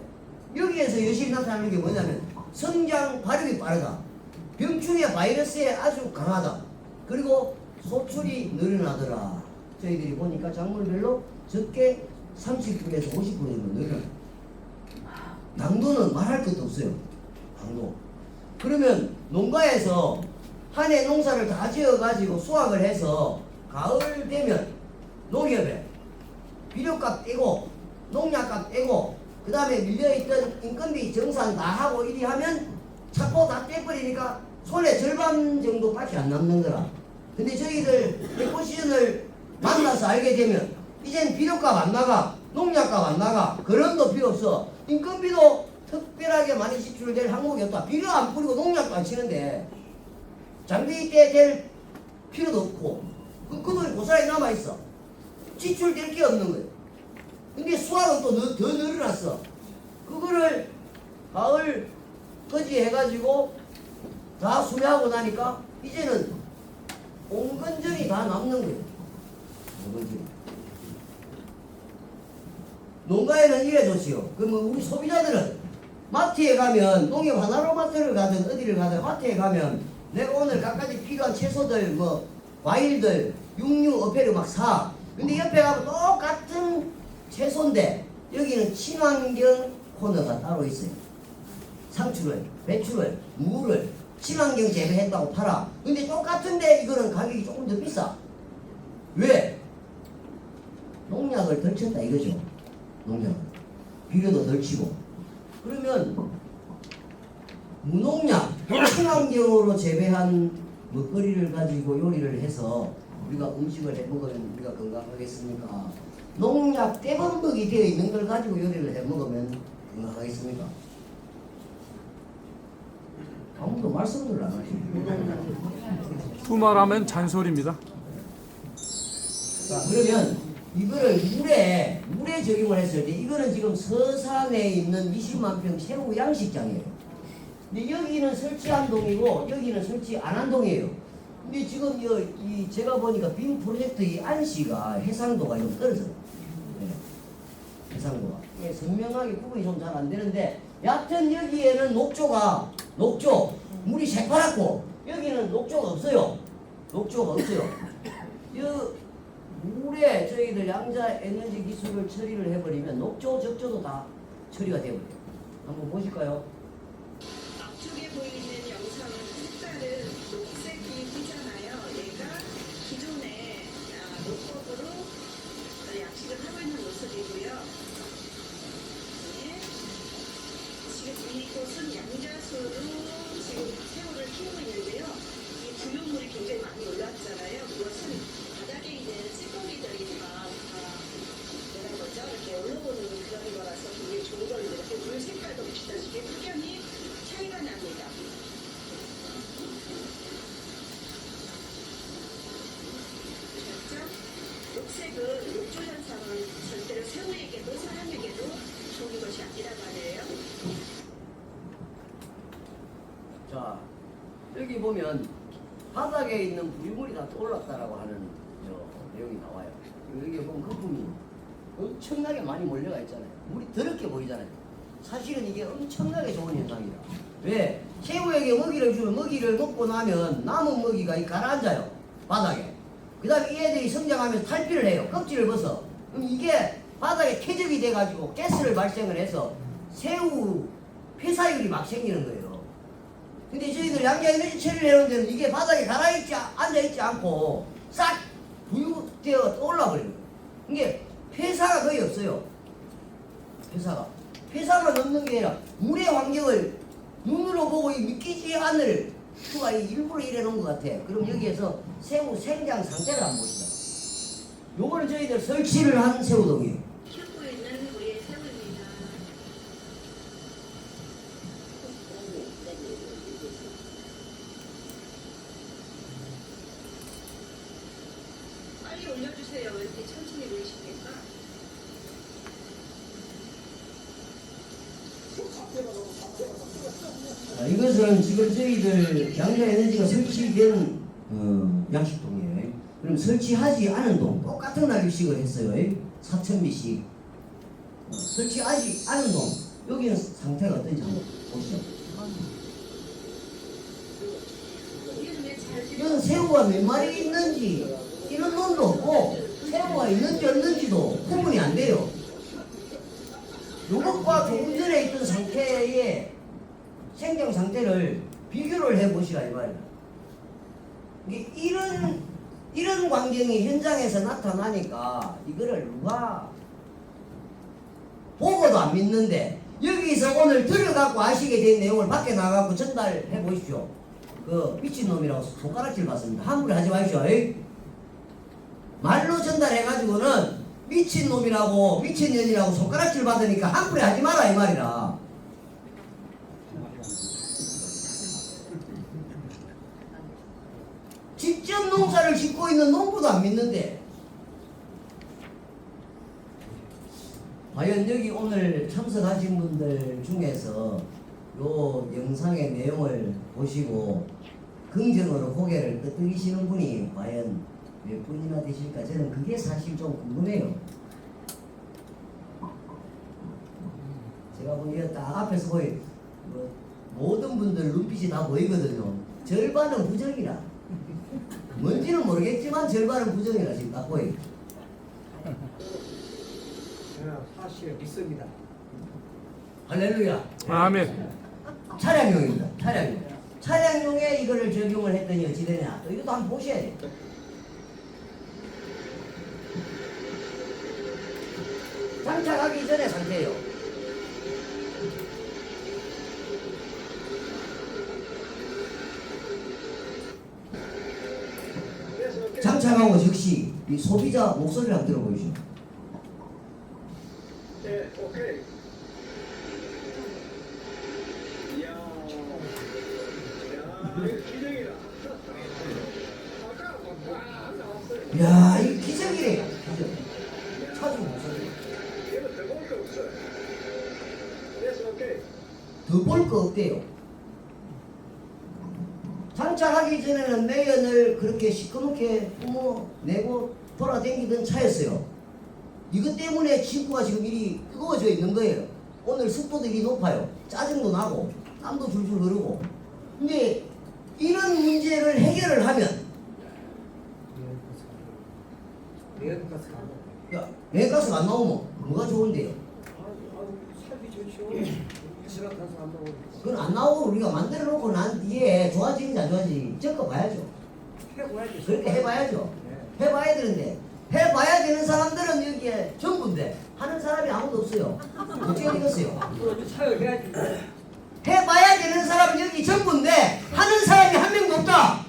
여기에서 여실히 나타나는 게 뭐냐면 성장 발육이 빠르다. 병충해 바이러스에 아주 강하다. 그리고 소출이 늘어나더라. 저희들이 보니까 작물별로 적게 30%에서 50% 정도 늘어나요. 당도는 말할 것도 없어요. 당도. 그러면 농가에서 한 해 농사를 다 지어가지고 수확을 해서 가을 되면 농협에 비료값 떼고 농약값 떼고 그 다음에 밀려있던 인건비 정산 다 하고 이리 하면 차고 다 떼버리니까 손에 절반 정도밖에 안 남는 거라. 근데 저희들 에코시즌을 만나서 알게 되면 이젠 비료값 안 나가, 농약값 안 나가, 그런도 필요 없어. 인건비도 특별하게 많이 지출될 항목이 없다. 비료 안 뿌리고 농약도 안 치는데 장비 때 될 필요도 없고 그 돈이 고스란히 남아있어. 지출될 게 없는 거예요. 근데 수확은 또 더 늘어났어. 그거를 가을까지 해가지고 다 수매하고 나니까 이제는 온건전이 다 남는 거예요. 온건전이. 농가에는 이래 좋지요. 그러면 우리 소비자들은 마트에 가면 농협 하나로 마트를 가든 어디를 가든 마트에 가면 내가 오늘 갖가지 필요한 채소들 뭐 과일들 육류 어패를 막 사. 근데 옆에 가면 똑같은 채소인데 여기는 친환경 코너가 따로 있어요. 상추를, 배추를, 무를 친환경 재배했다고 팔아. 근데 똑같은데 이거는 가격이 조금 더 비싸. 왜? 농약을 덜 쳤다 이거죠. 농약. 비료도 덜 치고. 그러면 무농약, 친환경으로 재배한 먹거리를 가지고 요리를 해서 우리가 음식을 해먹으면 우리가 건강하겠습니까? 농약 떼범벅이 되어 있는 걸 가지고 요리를 해먹으면 건강하겠습니까? 아무도 말씀을 안 하시고 두말하면 잔소리입니다. 자, 그러면 이거를 물에 적용을 했을 때 이거는 지금 서산에 있는 20만 평 새우 양식장이에요. 근데 여기는 설치 한 동이고 여기는 설치 안 한 동이에요. 근데 지금 제가 보니까 빔 프로젝트 이 안시가 해상도가 좀 떨어져요. 네. 해상도가. 이게 선명하게 구분이 좀 잘 안 되는데, 얕은 여기에는 녹조가 물이 새파랗고 여기는 녹조가 없어요. 녹조가 없어요. 이 물에 저희들 양자 에너지 기술을 처리를 해버리면 녹조, 적조도 다 처리가 되어버려요. 한번 보실까요? 앞쪽에 보이는 영상은 색깔은 녹색이 띄잖아요. 얘가 기존에 녹법으로 약식을 하고 있는 모습이고요. 네. 지금 이곳은 양자수로 지금 새우를 키우고 있는데요. 이 부유물이 굉장히 많이 올라왔잖아요. 그것은 바닥에 있는 찌꺼기들이 다 뭐라 그러죠? 이렇게 올라오는 그런 거라서 굉장히 좋은 거를 이렇게 물 색깔도 보시다시피 확연히 차이가 납니다. 그렇죠? 녹색은 녹조 현상은 절대로 새우에게도 사람에게도 좋은 것이 아니란 말이에요. 자, 여기 보면 바닥에 있는 부유물이 다 떠올랐다라고 하는 내용이 나와요. 여기 보면 거품이 엄청나게 많이 몰려가 있잖아요. 물이 더럽게 보이잖아요. 사실은 이게 엄청나게 좋은 현상이다. 왜? 새우에게 먹이를 주면 먹이를 먹고 나면 남은 먹이가 가라앉아요. 바닥에. 그 다음에 이 애들이 성장하면서 탈피를 해요. 껍질을 벗어. 그럼 이게 바닥에 퇴적이 돼가지고 가스를 발생을 해서 새우 폐사율이 막 생기는 거예요. 근데 저희들 양자 에너지 처리를 해놓은 데는 이게 바닥에 앉아있지 않고 싹 부유되어 떠올라버려요. 이게 폐사가 거의 없어요. 폐사만 없는 게 아니라 물의 환경을 눈으로 보고 믿기지 않을 수가 일부러 이래 놓은 것 같아. 그럼 여기에서 새우 생장 상태를 한번 보시다. 요거는 저희들 설치를 한 새우동이에요. 키우고 있는 우리의 새우입니다. 빨리 올려주세요. 왜 이렇게 천천히 보이십니까? 이것은 지금 저희들 양자 에너지가 설치된 양식동이에요. 그럼 설치하지 않은 동 똑같은 납입식을 했어요. 4,000B씩 설치하지 않은 동 여기는 상태가 어떤지 한번 보시죠. 이건 새우가 몇 마리 있는지 이런 놈도 없고 새우가 있는지 없는지도 구분이 안 돼요. 요것과 조금 전에 있던 상태의 생장 상태를 비교를 해보시라 이 말이야. 이런 광경이 현장에서 나타나니까 이거를 누가 보고도 안 믿는데 여기서 오늘 들어갖고 아시게 된 내용을 밖에 나가고 전달해 보십시오. 그 미친놈이라고 손가락질 받습니다. 함부로 하지 마십시오. 에이? 말로 전달해가지고는 미친놈이라고 미친년이라고 손가락질 받으니까 함부로 하지 마라 이 말이라. 직접 농사를 짓고 있는 농부도 안 믿는데 과연 여기 오늘 참석하신 분들 중에서 요 영상의 내용을 보시고 긍정으로 고개를 끄덕이시는 분이 과연 몇 분이나 되실까? 저는 그게 사실 좀 궁금해요. 제가 보기에 딱 앞에서 보이 모든 분들 눈빛이 다 보이거든요. 절반은 부정이라. 뭔지는 모르겠지만 절반은 부정이라 지금 딱 보이. 사실 믿습니다. 할렐루야. 아멘. 차량용입니다. 차량용. 차량용에 이거를 적용을 했더니 어찌 되냐? 또 이것도 한번 보셔야 돼. 장착하기 전의 상태예요. 장착하고 즉시 이 소비자 목소리를 한번 들어보시죠. 네, 오케이. 이야, 이 기적이래요. 기적. 차주 목소리. 더 볼 거 없대요. 장착하기 전에는 매연을 그렇게 시커멓게 뿜어내고 돌아다니던 차였어요. 이것 때문에 지구가 지금 이리 뜨거워져 있는 거예요. 오늘 습도도 이리 높아요. 짜증도 나고 땀도 줄줄 흐르고. 근데 이런 문제를 해결을 하면 내연가스 안 나와요. 야, 매가스가 안 나오면 뭐가 좋은데요? 살기 좋죠. 이산화탄소 안 나오니까. 그건 안 나오고 우리가 만들어 놓고 난 뒤에 좋아지는지 안 좋아지는지 겪어봐야죠. 해봐야지. 그렇게 해봐야죠. 네. 해봐야 되는데 해봐야 되는 사람들은 여기에 전부인데 하는 사람이 아무도 없어요. 어떻게 되겠어요? 앞으로 사용해야지. 해봐야 되는 사람은 여기 전부인데 하는 사람이 한 명도 없다.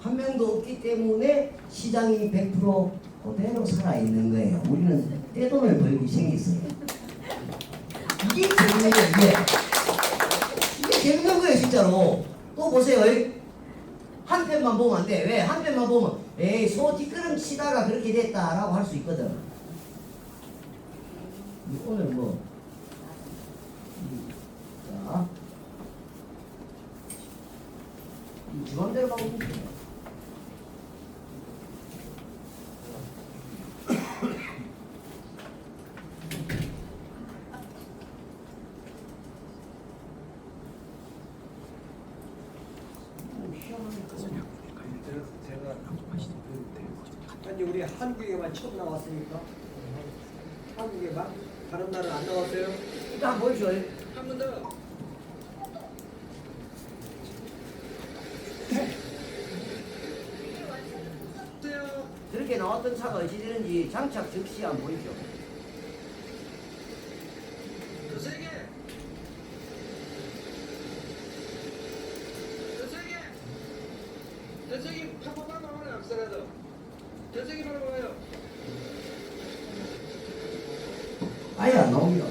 한 명도 없기 때문에 시장이 100% 그대로 살아있는 거예요. 우리는 떼돈을 벌기 생겼어요. 이게 재밌는 거예요. 이게 재밌는 거예요 진짜로. 또 보세요. 한 편만 보면 안 돼. 왜? 한 편만 보면 에이 소 뒷걸음 치다가 그렇게 됐다라고 할 수 있거든. 오늘 뭐 자, 이 주맘대로 가고 있어요. 제가 아니 우리 한국에만 처음 나왔으니까 한국에만 다른 나라는 안 나왔어요. 일단 한번 보여줘요. 한 번 더. 저렇게 나왔던 차가 어찌 되는지 장착 즉시 안 보이죠? 더 세게. 더 세게. 더 세게 팍팍팍 나오네 앞서라도. 더 세게 바라봐요. 아예 안 나옵니다.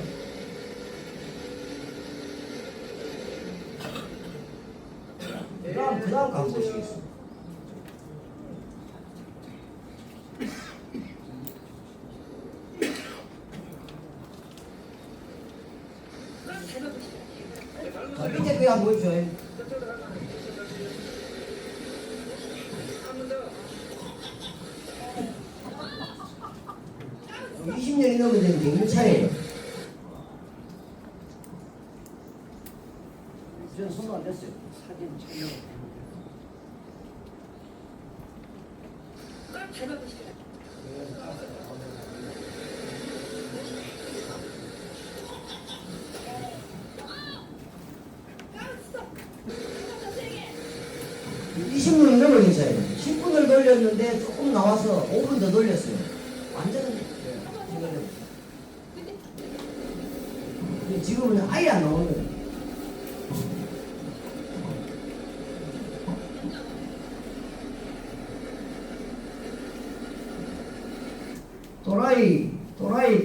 그 다음 가보시겠습니다. 자, 밑에 그거 한번 보여줘요. 20년이 넘은 되는 경유 차예요. 저는 손도 안 댔어요. 사진 촬영. 이 20분이 넘어졌어요. 10분을 돌렸는데 조금 나와서 5분 더 돌렸어요. 완전 지금은 아예 안 나오는 거예요.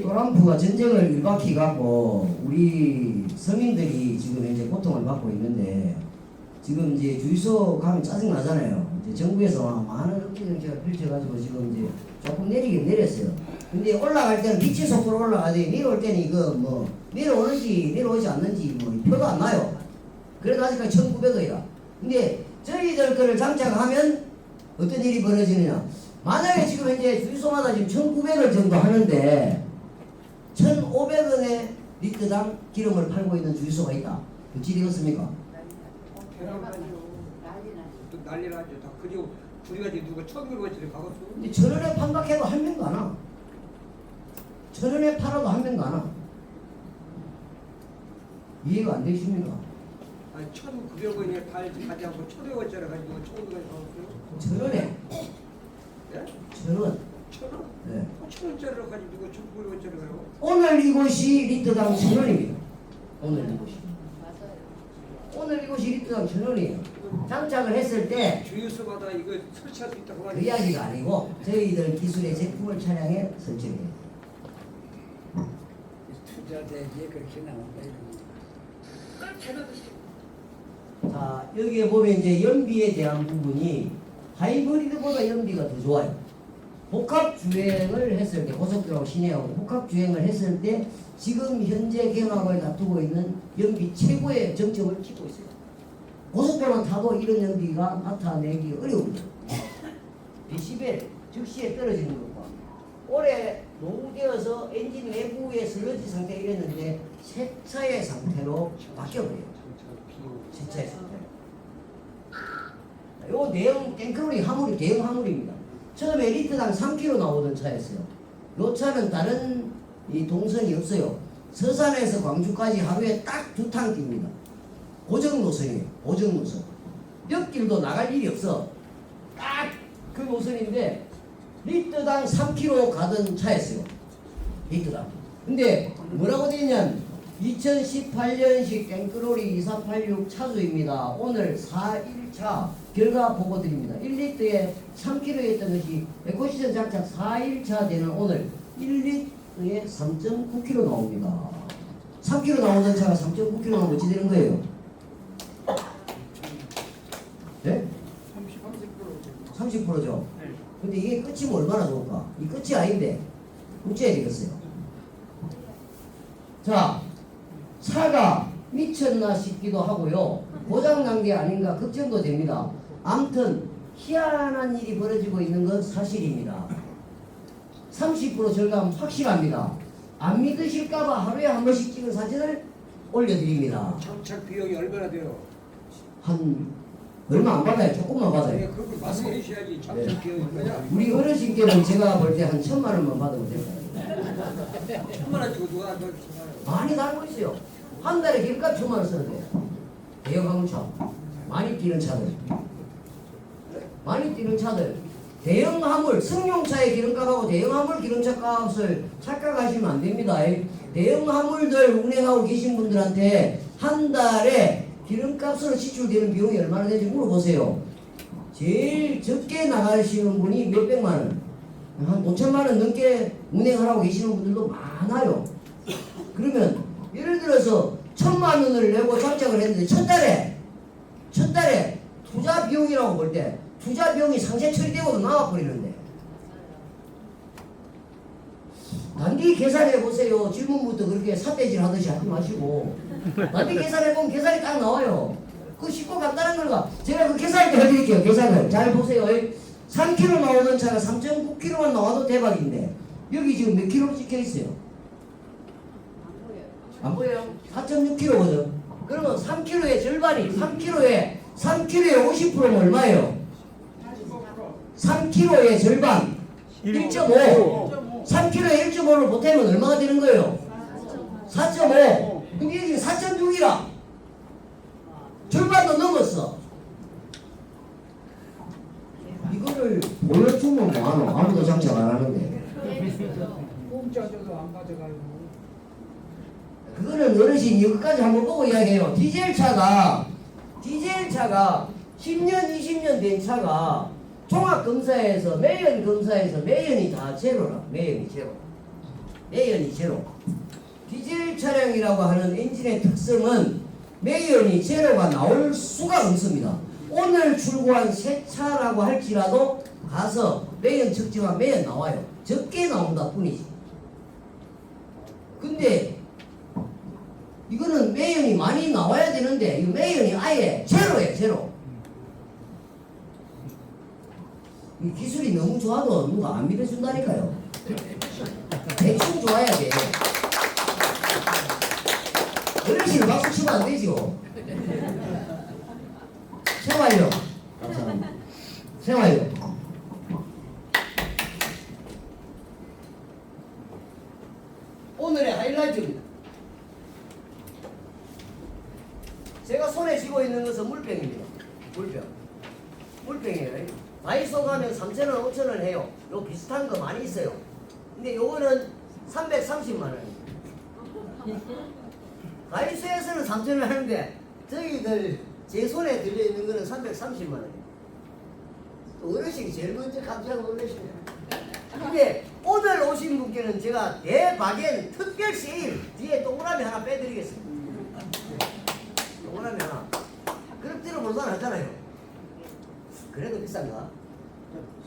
또람프가 전쟁을 일바퀴 갖고 우리 서민들이 지금 이제 고통을 받고 있는데 지금 이제 주유소 가면 짜증 나잖아요. 이제 정부에서 많은 억제 정책을 펼쳐가지고 지금 이제 조금 내리긴 내렸어요. 근데 올라갈 때는 미친 속도로 올라가되 내려올 때는 이거 뭐 내려오는지 내려오지 않는지 뭐 표도 안 나요. 그래도 아직까지 1,900원이라. 근데 저희들 거를 장착하면 어떤 일이 벌어지느냐. 만약에 지금 이제 주유소마다 지금 1,900원 정도 하는데 1,500원에 리터당 기름을 팔고 있는 주유소가 있다. 어찌 되겠습니까? 난리 나죠. 다 그리고 우리가 누가 1,900원짜리 가봤어? 근데 1,000원에 판박해도 한 명도 안 와. 1,000원에 팔아도 한 명도 안 와. 이해가 안 되십니까? 아니 1,900원에 가지 않고 1,500원짜리 가지고 1,900원 가봤어요? 1,000원에 예? 1,000원. 1,000원? 네. 1,000원짜리로 가지고 누가 1,900원짜리 가요? 오늘 이곳이 리터당 1,000원입니다. 오늘 이곳이. 오늘 이곳이 리터당 1,000원이에요. 장착을 했을 때 주유소마다 이거 설치할 수 있다고 그 하니까 이야기가 아니고 저희들 기술의 제품을 차량에 설치해요. 투자대기에 그렇게 나온다 이런 거. 자, 여기에 보면 이제 연비에 대한 부분이 하이브리드보다 연비가 더 좋아요. 복합 주행을 했을 때 고속도로하고 시내하고 복합 주행을 했을 때 지금 현재 경합을 다투고 있는 연비 최고의 정점을 찍고 있어요. 고속도로만 타도 이런 연비가 나타내기 어려운데 데시벨 즉시에 떨어지는 것과 오래 노후되어서 엔진 내부에 슬러지 상태 이랬는데 새 차의 상태로 바뀌어버려요. 새 차의 상태로. 요 내용 탱크로리 화물이 대형 화물입니다. 처음에 리터당 3km 나오던 차였어요. 요 차는 다른 이 동선이 없어요. 서산에서 광주까지 하루에 딱 2탕 뜁니다. 고정 노선이에요. 고정 노선. 옆길도 나갈 일이 없어. 딱 그 노선인데 리터당 3km 가던 차였어요. 리터당. 근데 뭐라고 되냐면 2018년식 탱크로리 2486 차주입니다. 오늘 4일차 결과 보고 드립니다. 1리터에 3km 했던 것이 에코시전 장착 4일차 되는 오늘 1리터에 3.9km 나옵니다. 3km 나오던 차가 3.9km 나오면 어찌 되는 거예요? 네? 30%죠. 근데 이게 끝이면 얼마나 좋을까? 이 끝이 아닌데 어째야 되겠어요? 자, 차가 미쳤나 싶기도 하고요. 고장난 게 아닌가 걱정도 됩니다. 아무튼 희한한 일이 벌어지고 있는 건 사실입니다. 30% 절감 확실합니다. 안 믿으실까봐 하루에 한 번씩 찍은 사진을 올려드립니다. 장착 비용이 얼마나 돼요? 한 얼마 안 받아요. 조금만 받아요. 그걸 말씀해 주셔야지. 장착 비용이 얼마냐? 우리 어르신께는 제가 볼 때 한 1,000만 원만 받으면 될까요? 1,000만 원 주고 누가 더 1,000만 원? 많이 달고 있어요. 한 달에 기름값 1,000만 원 쓰는데 대형 화물차 많이 뛰는 차들 많이 뛰는 차들 대형 화물 승용차의 기름값하고 대형 화물 기름차 값을 착각하시면 안 됩니다. 대형 화물들 운행하고 계신 분들한테 한 달에 기름값으로 지출되는 비용이 얼마나 되는지 물어보세요. 제일 적게 나가시는 분이 몇백만 원, 한 5천만 원 넘게 운행하라고 계시는 분들도 많아요. 그러면 예를 들어서 1,000만 원을 내고 장착을 했는데 첫 달에 투자 비용이라고 볼 때 투자 비용이 상세 처리되고도 나와버리는데 단기 계산해 보세요. 질문부터 그렇게 삿대질 하듯이 하지 마시고 단기 계산해 보면 계산이 딱 나와요. 그거 쉽고 간단한 거가 제가 그 계산을 해드릴게요. 계산을 잘 보세요. 3km 나오던 차가 3.9km만 나와도 대박인데 여기 지금 몇 킬로 찍혀 있어요? 안 보여요? 4.6km거든. 그러면 3km의 절반이 3km의 50%는 얼마예요? 3km의 절반 1.5 3km에 1.5를 보태면 얼마가 되는 거예요? 4.5 근데 이게 4.6이라 절반도 넘었어. 이거를 보여주면 뭐하노? 아무도 장착 안 하는데 공짜 줘도 안 가져가고. 그거는 어르신 여기까지 한번 보고 이야기해요. 디젤차가 10년 20년 된 차가 종합검사에서 매연 검사에서 매연이 다 제로라. 매연이 제로. 디젤 차량이라고 하는 엔진의 특성은 매연이 제로가 나올 수가 없습니다. 오늘 출고한 새 차라고 할지라도 가서 매연 측정하면 매연 나와요. 적게 나온다 뿐이지. 근데 이거는 매연이 많이 나와야 되는데 이 매연이 아예 제로예요. 제로. 이 기술이 너무 좋아도 누가 안 믿어준다니까요. 대충 좋아야 돼. 어르신 박수 치면 안 되죠. 생활력. 감사합니다. 생활력. 오늘의 하이라이트입니다. 제가 손에 쥐고 있는 것은 물병입니다. 물병이에요. 다이소 가면 3,000원, 5,000원 해요. 요 비슷한 거 많이 있어요. 근데 요거는 330만 원입니다. 다이소에서는 3,000원 하는데 저희들 제 손에 들려있는 거는 330만 원입니다. 어르신이 제일 먼저 깜짝 놀라시네요. 근데 오늘 오신 분께는 제가 대박엔 특별 세일 뒤에 동그라미 하나 빼드리겠습니다. 동그라미 하나. 그럭저럭 볼만 하잖아요. 그래도 비싼가?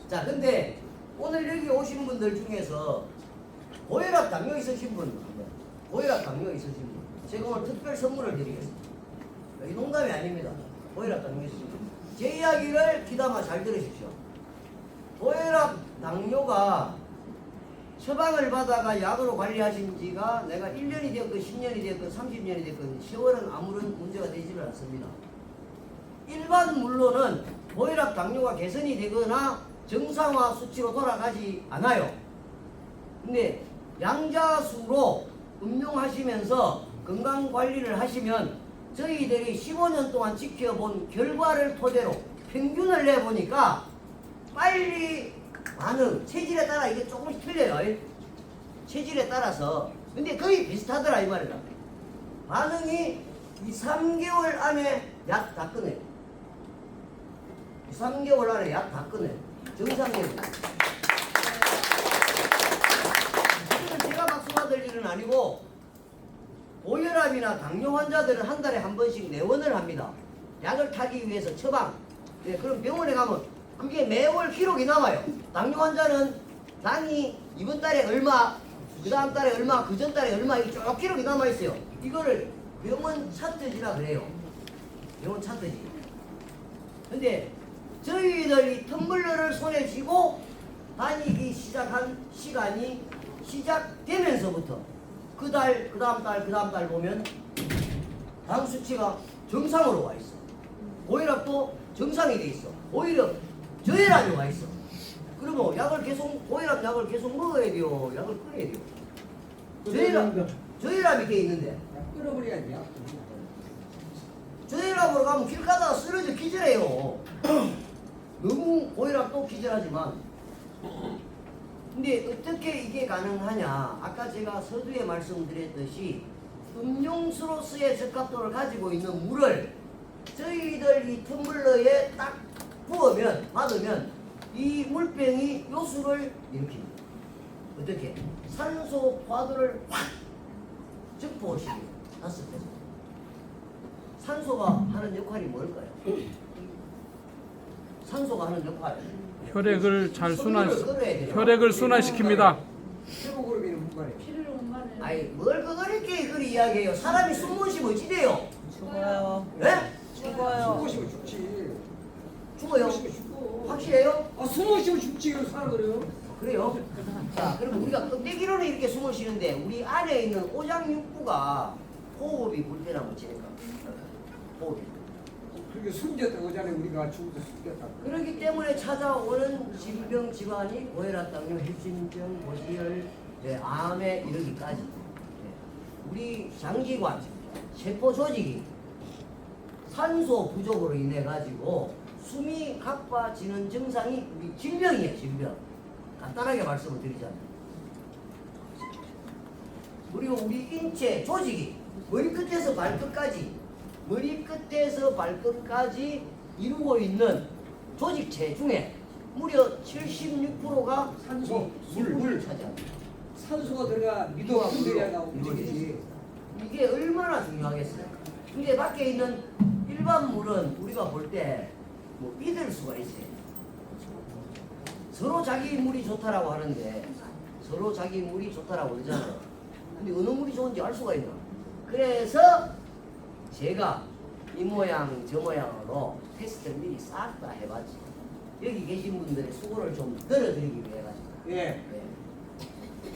자, 근데 오늘 여기 오신 분들 중에서 고혈압 당뇨 있으신 분, 제가 오늘 특별 선물을 드리겠습니다. 여기 농담이 아닙니다. 고혈압 당뇨 있으신 분. 제 이야기를 귀담아 잘 들으십시오. 고혈압 당뇨가 처방을 받아가 약으로 관리하신 지가 내가 1년이 되었건 10년이 되었건 30년이 되었건 세월은 아무런 문제가 되지를 않습니다. 일반 물로는 고혈압 당뇨가 개선이 되거나 정상화 수치로 돌아가지 않아요. 근데 양자수로 음용하시면서 건강관리를 하시면 저희들이 15년 동안 지켜본 결과를 토대로 평균을 내보니까 빨리 반응, 체질에 따라 이게 조금씩 틀려요. 체질에 따라서. 근데 거의 비슷하더라 이 말이다. 반응이 2, 3개월 안에 약 다 끊어요. 2, 3개월 안에 약 다 끊어요. 정상적으로. 이건 제가 박수 받을 일은 아니고 고혈압이나 당뇨 환자들은 한 달에 한 번씩 내원을 합니다. 약을 타기 위해서 처방. 네, 그럼 병원에 가면 그게 매월 기록이 남아요. 당뇨 환자는 당이 이번 달에 얼마, 그 다음 달에 얼마, 그 전 달에 얼마 이렇게 쭉 기록이 남아 있어요. 이거를 병원 차트지라 그래요. 병원 차트지. 근데 저희들이 텀블러를 손에 쥐고 다니기 시작한 시간이 시작되면서부터 그 달, 그 다음 달, 그 다음 달 보면 당 수치가 정상으로 와 있어. 고혈압도 정상이 돼 있어. 오히려 저혈압이 와 있어. 그러면 약을 계속, 고혈압 약을 계속 먹어야 돼요. 약을 끊어야 돼요. 저혈압이 돼 있는데 끊어버려야지. 약. 저혈압으로 가면 길 가다가 쓰러져 기절해요. 너무 고혈압도 기절하지만. 근데 어떻게 이게 가능하냐? 아까 제가 서두에 말씀드렸듯이 음용수로서의 적합도를 가지고 있는 물을 저희들 이 텀블러에 딱 부으면, 받으면 이 물병이 요수를 일으킵니다. 어떻게? 산소 포화도를 확 증포시켜요. 5배. 산소가 하는 역할이 뭘까요? 산소가 하는 역할. 혈액을 잘 순환, 끌어야 돼요. 혈액을 순환시킵니다. 헤모글로빈은 뭔 말이에요? 피를 운반해. 아이 뭘 그거리게 이걸 이야기해요. 사람이 숨 못 쉬면 어찌 돼요? 죽어요. 예? 죽어요. 숨 쉬면 죽지. 죽어요? 숨 쉬면 죽어. 확실해요? 아, 숨 쉬면 죽지. 그래서 살아 그래요? 그래요? 자, 그럼 우리가 껍데기로는 이렇게 숨을 쉬는데 우리 안에 있는 오장육부가 호흡이 불편하면 어찌될까? 호흡이. 그렇게 숨겼다 오전에 우리가 죽어서 숨겼다. 그렇기 때문에 찾아오는 질병 질환이 고혈압, 당뇨, 협심증, 고지혈, 암에 이르기까지. 우리 장기관, 세포 조직이 산소 부족으로 인해 가지고 숨이 가빠지는 증상이 우리 질병이에요, 질병. 간단하게 말씀을 드리자면. 그리고 우리 인체 조직이 머리끝에서 발끝까지 머리끝에서 발끝까지 이루고 있는 조직체 중에 무려 76%가 산소, 물을 차지합니다. 산소가 들어가 미도가 흔들려가 움직이지. 이게 얼마나 중요하겠어요? 근데 밖에 있는 일반 물은 우리가 볼 때 뭐 믿을 수가 있어요. 서로 자기 물이 좋다라고 하는데 서로 자기 물이 좋다라고 그러잖아요. 근데 어느 물이 좋은지 알 수가 있나? 그래서 제가 이 모양 저 모양으로 테스트를 미리 싹 다 해봤지. 여기 계신 분들의 수고를 좀 덜어드리기 위해 가지고. 예. 네.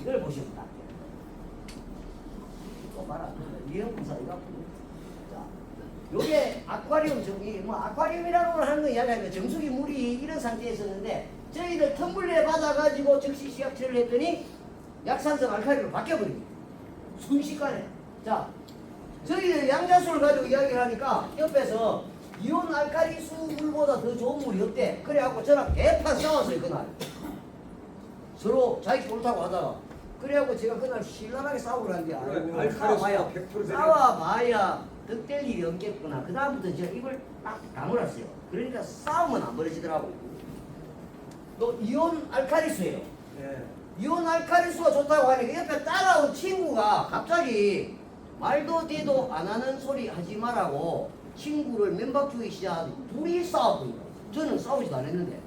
이걸 보시면 딱 돼요. 또 봐라. 위험부사 이거. 자, 요게 아쿠아리움 저기 뭐 아쿠아리움이라고 하는 건 이야기하니까 정수기 물이 이런 상태에 있었는데 저희들 텀블러에 받아가지고 즉시 시약처리를 했더니 약산성 알칼리로 바뀌어버립니다. 순식간에. 자, 저희들 양자수를 가지고 이야기를 하니까 옆에서 이온 알칼리수 물보다 더 좋은 물이 없대. 그래갖고 저랑 대판 싸웠어요 그날. 서로 자기 옳다고 하다가. 그래갖고 제가 그날 신랄하게 싸우러 갔는데 아이고 싸워봐야 100% 싸워봐야 득될 일이 없겠구나. 그 다음부터 제가 입을 딱 다물었어요. 그러니까 싸움은 안 벌어지더라고. 또 이온 알칼리수예요. 예. 이온 알칼리수가 좋다고 하니까 옆에 따라온 친구가 갑자기 말도 대도 안 하는 소리 하지 말라고 친구를 맨박주기 시작하고 둘이 싸웠거든요. 저는 싸우지도 않았는데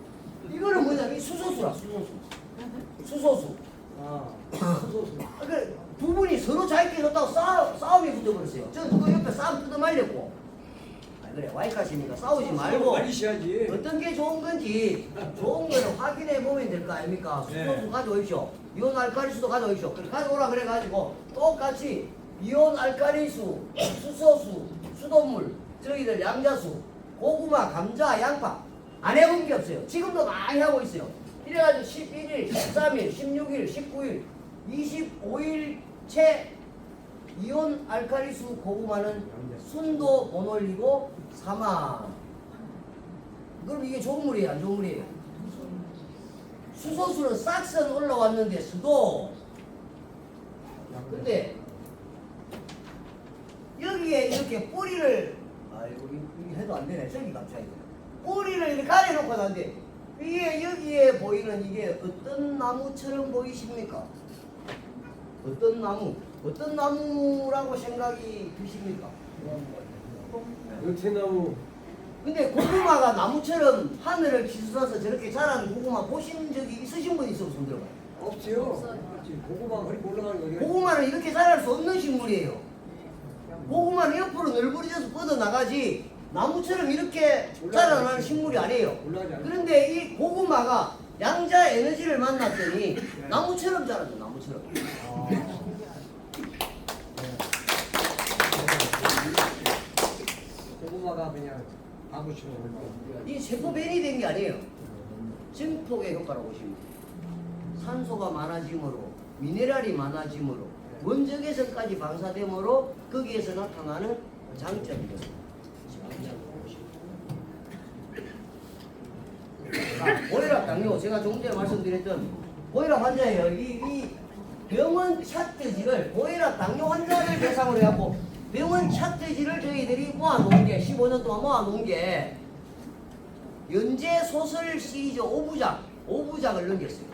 이거는 뭐냐면 이 수소수라 수소수. 아. 그러니까 두 분이 서로 자기끼리 좋다고 싸움이 붙어버렸어요. 저는 그 옆에 싸움 뜯어말렸고 그래 와이카시니까 싸우지 말고 말리셔야지. 어떤 게 좋은 건지 좋은 거를 확인해 보면 될 거 아닙니까? 수소수 가져오십시오. 이온 알칼리수도 가져오십시오. 그래 가져오라 그래 가지고 똑같이 이온 알칼리수, 수소수, 수돗물, 저기들 양자수, 고구마, 감자, 양파 안 해본 게 없어요. 지금도 많이 하고 있어요. 이래가지고 11일, 13일, 16일, 19일, 25일째 이온 알칼리수 고구마는 순도 못 올리고 사망. 그럼 이게 좋은 물이에요, 안 좋은 물이에요? 수소수는 싹선 올라왔는데 수도. 근데 여기에 이렇게 뿌리를 아이고 이게 해도 안 되네. 저기 갑자기 뿌리를 이렇게 가려놓고 난데 위에 여기에 보이는 이게 어떤 나무처럼 보이십니까? 어떤 나무? 어떤 나무라고 생각이 드십니까? 은퇴나무. 근데 고구마가 나무처럼 하늘을 치솟아서 저렇게 자라는 고구마 보신 적이 있으신 분 있으면 손 들어봐요. 없지요. 그렇지. 고구마 그렇게 올라가는 거 어디가 고구마는 이렇게 자랄 수 없는 식물이에요. 고구마는 옆으로 널브러져서 뻗어나가지 나무처럼 이렇게 자라나는 식물이 아니에요. 올라가지 않아요. 그런데 이 고구마가 양자 에너지를 만났더니 나무처럼 자라죠. 나무처럼. 고구마가 그냥 나무처럼 올라가. 이 세포변이 된 게 아니에요. 증폭의 효과라고 보시면 돼요. 산소가 많아짐으로 미네랄이 많아짐으로 원적외선까지 방사됨으로 거기에서 나타나는 장점입니다. 고혈압 당뇨 제가 조금 전에 말씀드렸던 고혈압 환자예요. 이 병원 차트지를 고혈압 당뇨 환자를 대상으로 해갖고 병원 차트지를 저희들이 모아놓은 게 15년 동안 모아놓은 게 연재 소설 시리즈 5부작을 넘겼습니다.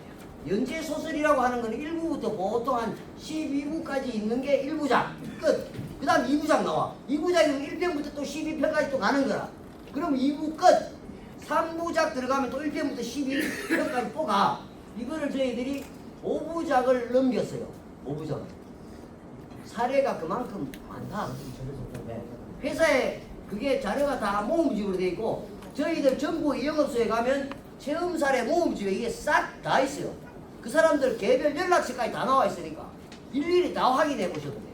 연재 소설이라고 하는 건 1부부터 보통 한 12부까지 있는 게 1부작 끝. 그 다음 2부작 나와. 2부작이면 1편부터 또 12편까지 또 가는 거라. 그럼 2부 끝. 3부작 들어가면 또 1편부터 12편까지 또 가. 이거를 저희들이 5부작을 넘겼어요. 5부작. 사례가 그만큼 많다. 네. 회사에 그게 자료가 다 모음집으로 돼 있고 저희들 전국 영업소에 가면 체험 사례 모음집에 이게 싹 다 있어요. 그 사람들 개별 연락처까지 다 나와 있으니까 일일이 다 확인해 보셔도 돼요.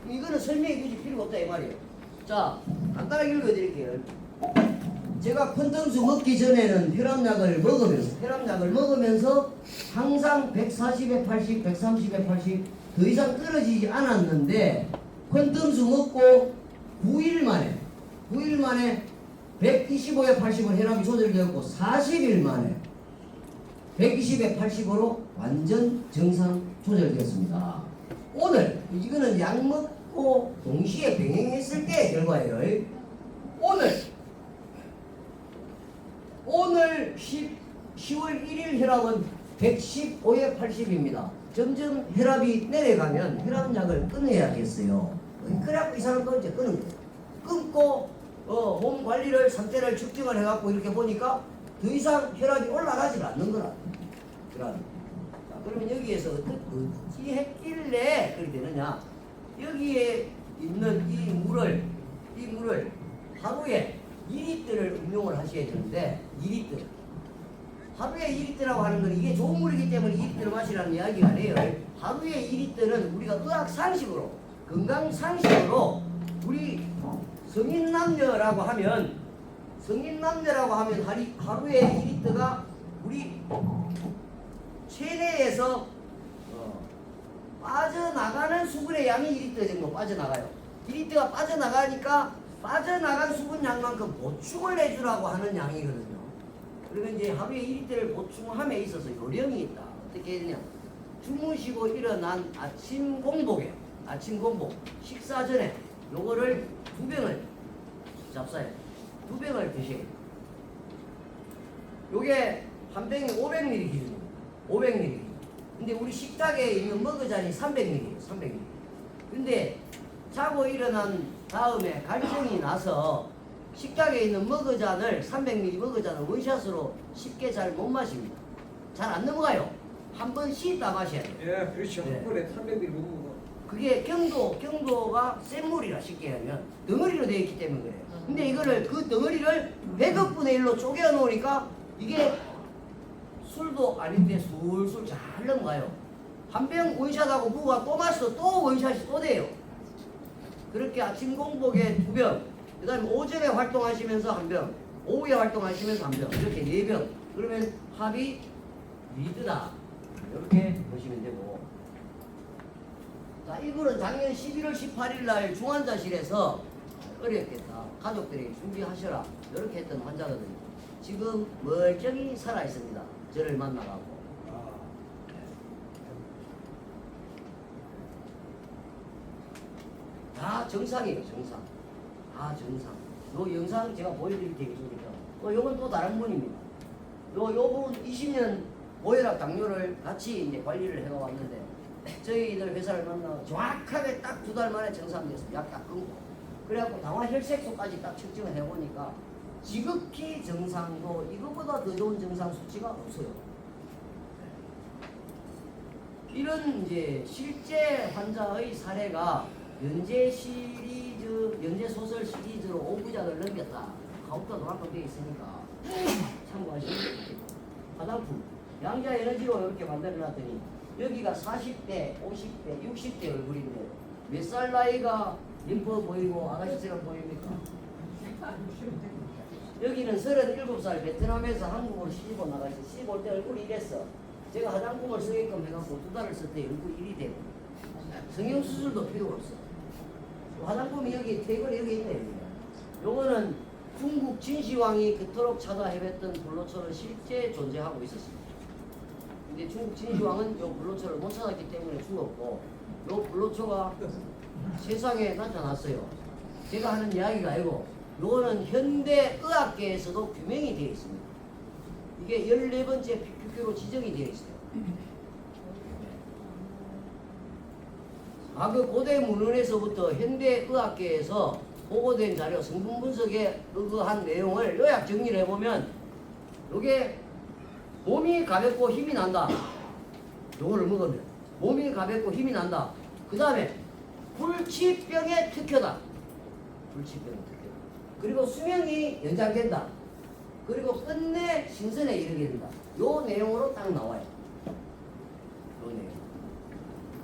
이거는 설명이 굳이 필요가 없다 이 말이에요. 자, 간단하게 읽어드릴게요. 제가 콘덤수 먹기 전에는 혈압약을 먹으면서 항상 140에 80, 130에 80 더 이상 떨어지지 않았는데 콘덤수 먹고 9일 만에 125에 80으로 혈압이 조절되었고 40일 만에 120에 80으로 완전 정상 조절되었습니다. 오늘 이거는 약 먹고 동시에 병행했을 때의 결과예요. 오늘 10월 1일 혈압은 115에 80입니다. 점점 혈압이 내려가면 혈압약을 끊어야겠어요. 그래갖고 이 사람도 이제 끊은 거예요. 끊고 몸 관리를 상태를 측정을 해갖고 이렇게 보니까 더 이상 혈압이 올라가지 않는 거라. 자, 그러면 여기에서 어찌 했길래 그렇게 되느냐? 여기에 있는 이 물을 하루에 2리터를 음용을 하셔야 되는데 2리터. 하루에 2리터라고 하는 건 이게 좋은 물이기 때문에 2리터를 마시라는 이야기가 아니에요. 하루에 2리터는 우리가 의학 상식으로 건강 상식으로 우리 성인 남녀라고 하면 하루에 2리터가 우리 체내에서 빠져나가는 수분의 양이 2리터 정도 빠져나가요. 2리터가 빠져나간 수분 양만큼 보충을 해주라고 하는 양이거든요. 그러면 이제 하루에 2리터를 보충함에 있어서 요령이 있다. 어떻게 해야 되냐? 주무시고 일어난 아침 공복 식사 전에 요거를 2병을 잡사요. 2병을 드세요. 요게 한 병이 500ml 기준입니다. 500ml. 근데 우리 식탁에 있는 머그잔이 300ml예요. 300ml. 근데 자고 일어난 다음에 갈증이 나서 식탁에 있는 머그잔을 300ml 머그잔을 원샷으로 쉽게 잘 못 마십니다. 잘 안 넘어가요. 한 번 씻다 마셔야 돼요. 예, 그렇죠. 네. 한 번에 300ml 먹는 거. 그게 경도가 센 물이라 쉽게 하면 덩어리로 되어 있기 때문에 그래요. 근데 이거를 그 덩어리를 100억분의 1로 쪼개 놓으니까 이게 술도 아닌데 술술 잘 넘어가요. 한 병 원샷하고 부부가 또 마셔 또 원샷이 또 돼요. 그렇게 아침 공복에 2병, 그 다음에 오전에 활동하시면서 한 병, 오후에 활동하시면서 한 병, 이렇게 4병. 그러면 합이 리드다. 이렇게 보시면 되고. 자, 이거는 작년 11월 18일 날 중환자실에서 어렵겠다. 가족들에게 준비하셔라. 이렇게 했던 환자거든요. 지금 멀쩡히 살아 있습니다. 저를 만나가고. 다 정상이에요, 정상. 다 정상. 요 영상 제가 보여드릴 테니까. 요건 또 다른 분입니다. 요 분 20년 고혈압 당뇨를 같이 이제 관리를 해왔는데 저희들 회사를 만나 정확하게 딱 2달 만에 정상됐어요. 약 딱 끊고. 그래갖고 당화 혈색소까지 딱 측정을 해보니까 지극히 정상도 이것보다 더 좋은 정상 수치가 없어요. 이런 이제 실제 환자의 사례가 연재 소설 시리즈로 5부작을 넘겼다. 가옥도 그만큼 되어 있으니까 참고하시면 좋겠고. 화장품 양자 에너지로 이렇게 만들어 놨더니 여기가 40대, 50대, 60대 얼굴인데 몇 살 나이가 예뻐 보이고 아가씨처럼 보입니까? 여기는 37살 베트남에서 한국으로 시집을 나가서 시집 올 때 얼굴이 이랬어. 제가 화장품을 쓰게끔 해갖고 2달을 썼더니 얼굴이 이리 되고 성형수술도 필요 없어. 화장품이 여기 테이블에 여기 있네. 요거는 중국 진시황이 그토록 찾아 헤맸던 불로초는 실제 존재하고 있었습니다. 근데 중국 진시황은 요 불로초를 못 찾았기 때문에 죽었고 요 불로초가 세상에 나타났어요. 제가 하는 이야기가 아니고 요거는 현대 의학계에서도 규명이 되어 있습니다. 이게 14번째 PQQ로 지정이 되어 있어요. 과거 고대 문헌에서부터 현대 의학계에서 보고된 자료 성분 분석에 의거한 내용을 요약 정리를 해보면 요게 몸이 가볍고 힘이 난다. 요거를 먹으면 몸이 가볍고 힘이 난다. 그 다음에 불치병의 특효다. 불치병의 특효. 그리고 수명이 연장된다. 그리고 끝내 신선에 이르게 된다. 요 내용으로 딱 나와요. 요 내용.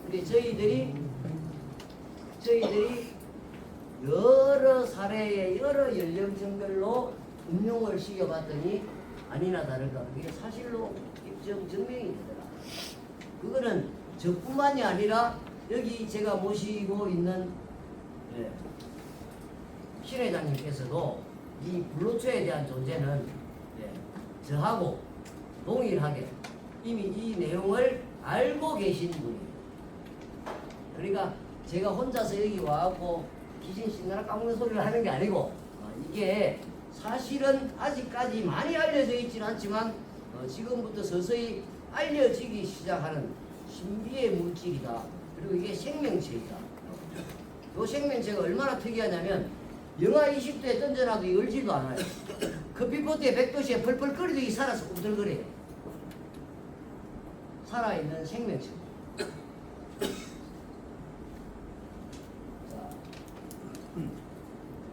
근데 저희들이 여러 사례의 여러 연령층별로 응용을 시켜봤더니 아니나 다를까 그게 사실로 증명이 되더라. 그거는 저뿐만이 아니라 여기 제가 모시고 있는 신 회장님께서도 이 불로초에 대한 존재는 저하고 동일하게 이미 이 내용을 알고 계신 분이에요. 그러니까 제가 혼자서 여기 와갖고 귀신 신나라 까먹는 소리를 하는 게 아니고 이게 사실은 아직까지 많이 알려져 있지는 않지만 지금부터 서서히 알려지기 시작하는 신비의 물질이다. 그리고 이게 생명체이다. 이 생명체가 얼마나 특이하냐면 영하 20도에 던져놔도 열지도 않아요. 커피포트에 100도씨에 펄펄 끓이더니 살아서 꿈틀거려요. 살아있는 생명체.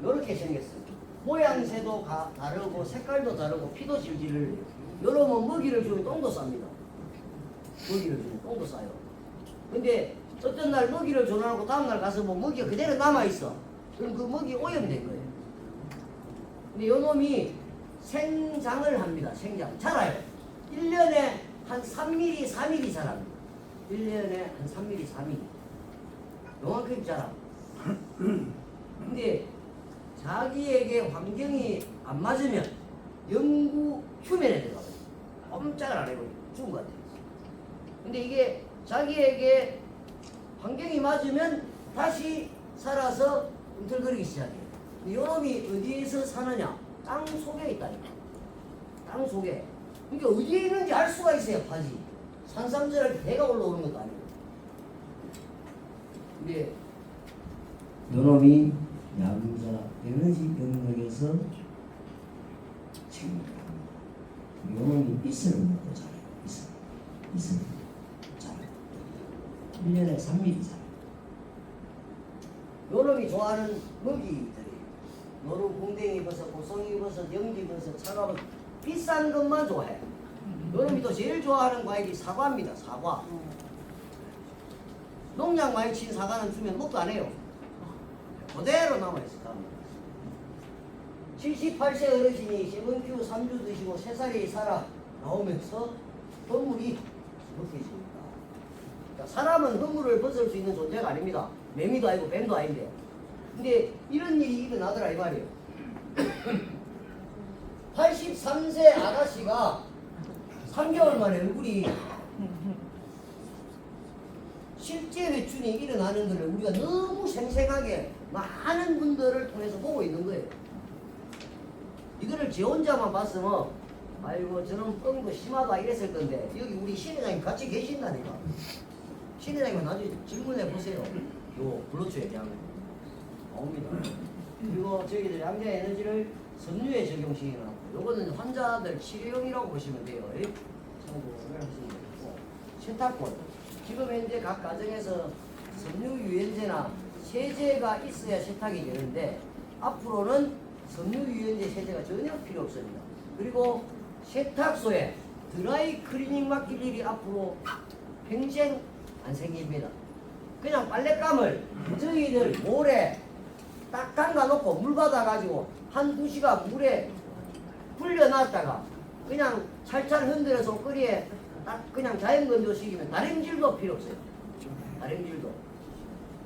요렇게 생겼어요. 모양새도 다르고 색깔도 다르고 피도 질질 흘려요. 요러면 먹이를 주면 똥도 쌉니다. 먹이를 주면 똥도 싸요. 근데 어떤 날 먹이를 줘놓고 다음날 가서 뭐 먹이가 그대로 남아있어. 그럼 그 먹이 오염된 거예요. 근데 요 놈이 생장을 합니다. 생장. 자라요. 1년에 한 3mm, 4mm 자랍니다. 1년에 한 3mm, 4mm. 요만큼 자라. 근데 자기에게 환경이 안 맞으면 영구 휴면에 들어가요. 꼼짝을 안 해버려요. 죽은 것 같아요. 근데 이게 자기에게 환경이 맞으면 다시 살아서 꿈틀거리기 시작해요. 이놈이 어디에서 사느냐? 땅 속에 있다니까. 땅 속에. 그러니까 어디에 있는지 알 수가 있어야 파지. 산삼절할 배가 올라오는 것도 아니고. 근데 이놈이 양자 에너지 영역에서 지금 이놈이 이슬을 먹고 자라요. 이슬 자라요. 1년에 3mm 자라요. 요놈이 좋아하는 먹이들이에요. 노루 궁뎅이 버섯, 고송이 버섯, 연기 버섯, 차가버섯 비싼 것만 좋아해. 여러분이 또 제일 좋아하는 과일이 사과입니다. 사과. 농약 많이 친 사과는 주면 먹도 안 해요. 그대로 남아있어. 78세 어르신이 세번큐 3주 드시고 3살이 살아 나오면서 허물이 벗겨집니다. 그러니까 사람은 허물을 벗을 수 있는 존재가 아닙니다. 매미도 아니고 뱀도 아닌데. 근데 이런 일이 일어나더라 이 말이에요. 83세 아가씨가 3개월 만에 얼굴이 실제 회춘이 일어나는 것을 우리가 너무 생생하게 많은 분들을 통해서 보고 있는 거예요. 이거를 제 혼자만 봤으면 아이고 저는 뻥도 심하다 이랬을 건데 여기 우리 신회장님 같이 계신다니까. 신회장님 나중에 질문해 보세요. 요 블루초에 대한 나옵니다. 그리고 저희들 양자 에너지를 섬유에 적용시키는 요거는 환자들 치료용이라고 보시면 돼요. 참고를 하시면 되고 세탁권 지금 현재 각 가정에서 섬유 유연제나 세제가 있어야 세탁이 되는데 앞으로는 섬유 유연제 세제가 전혀 필요 없습니다. 그리고 세탁소에 드라이 클리닝 맡길 일이 앞으로 평생 안 생깁니다. 그냥 빨랫감을 저희들 모래 딱 담가놓고 물 받아가지고 한두 시간 물에 불려놨다가 그냥 살살 흔들어서 옷걸이에 딱 그냥 자연건조시키면 다림질도 필요 없어요. 다림질도.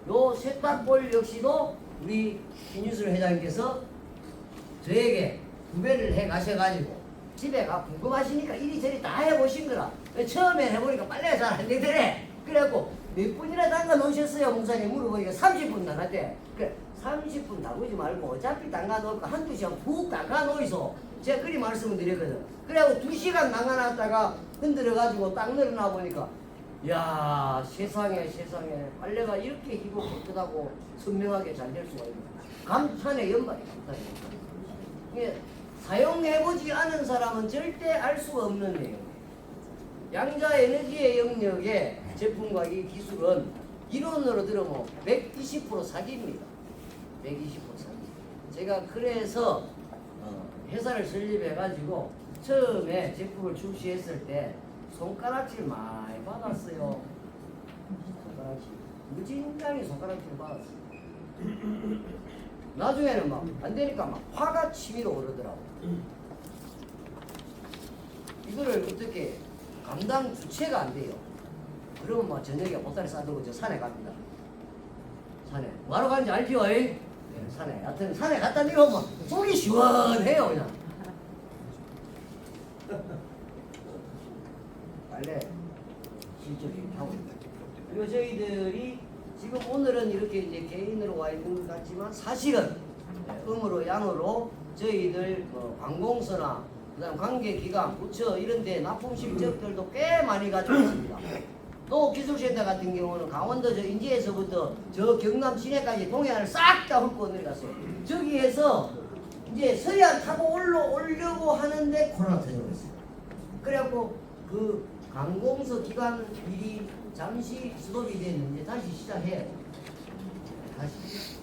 요 세탁볼 역시도 우리 김유술 회장님께서 저에게 구매를 해 가셔가지고 집에 가 궁금하시니까 이리저리 다 해보신 거라. 처음에 해보니까 빨래가 잘 안 되더래. 그래갖고 몇 분이나 담가 놓으셨어요 목사님 물어보니까 30분 나갔대. 그래 30분 담그지 말고 어차피 담가 놓을까 한두 시간 푹 담가 놓이소. 제가 그리 말씀을 드렸거든. 그래갖고 2시간 담가놨다가 흔들어가지고 딱 늘어나 보니까 야 세상에 빨래가 이렇게 희고 깨끗하고 선명하게 잘 될 수가 있네. 감탄의 연발이 감탄의 연발. 이게 사용해보지 않은 사람은 절대 알 수가 없는 내용. 양자 에너지의 영역의 제품과 이 기술은 이론으로 들으면 120% 사기입니다. 120% 사기. 제가 그래서 회사를 설립해가지고 처음에 제품을 출시했을 때 손가락질 많이 받았어요. 손가락질. 무진장이 손가락질 받았어요. 나중에는 막 안 되니까 막 화가 치밀어 오르더라고. 이거를 어떻게 감당 주체가 안 돼요. 그러면 막 저녁에 보따리 싸들고 저 산에 갑니다. 산에. 뭐하러 가는지 알죠? 네, 산에. 하여튼 산에 갔다 내려오면 속이 시원해요 그냥. 빨래 실적이 하고 있다. 그리고 저희들이 지금 오늘은 이렇게 이제 개인으로 와 있는 것 같지만 사실은 음으로 양으로 저희들 관공서나 그다음 관계기관, 부처 이런 데 납품 실적들도 꽤 많이 가지고 있습니다. 또 기술센터 같은 경우는 강원도 저 인제에서부터 저 경남 시내까지 동해안을 싹 다 훑고 내려갔어요. 저기에서 이제 서해안 타고 올려고 하는데 코로나 터져버렸어요. 그래갖고 그 관공서 기관 일이 잠시 스톱이 됐는데 다시 시작해야 돼요. 다시.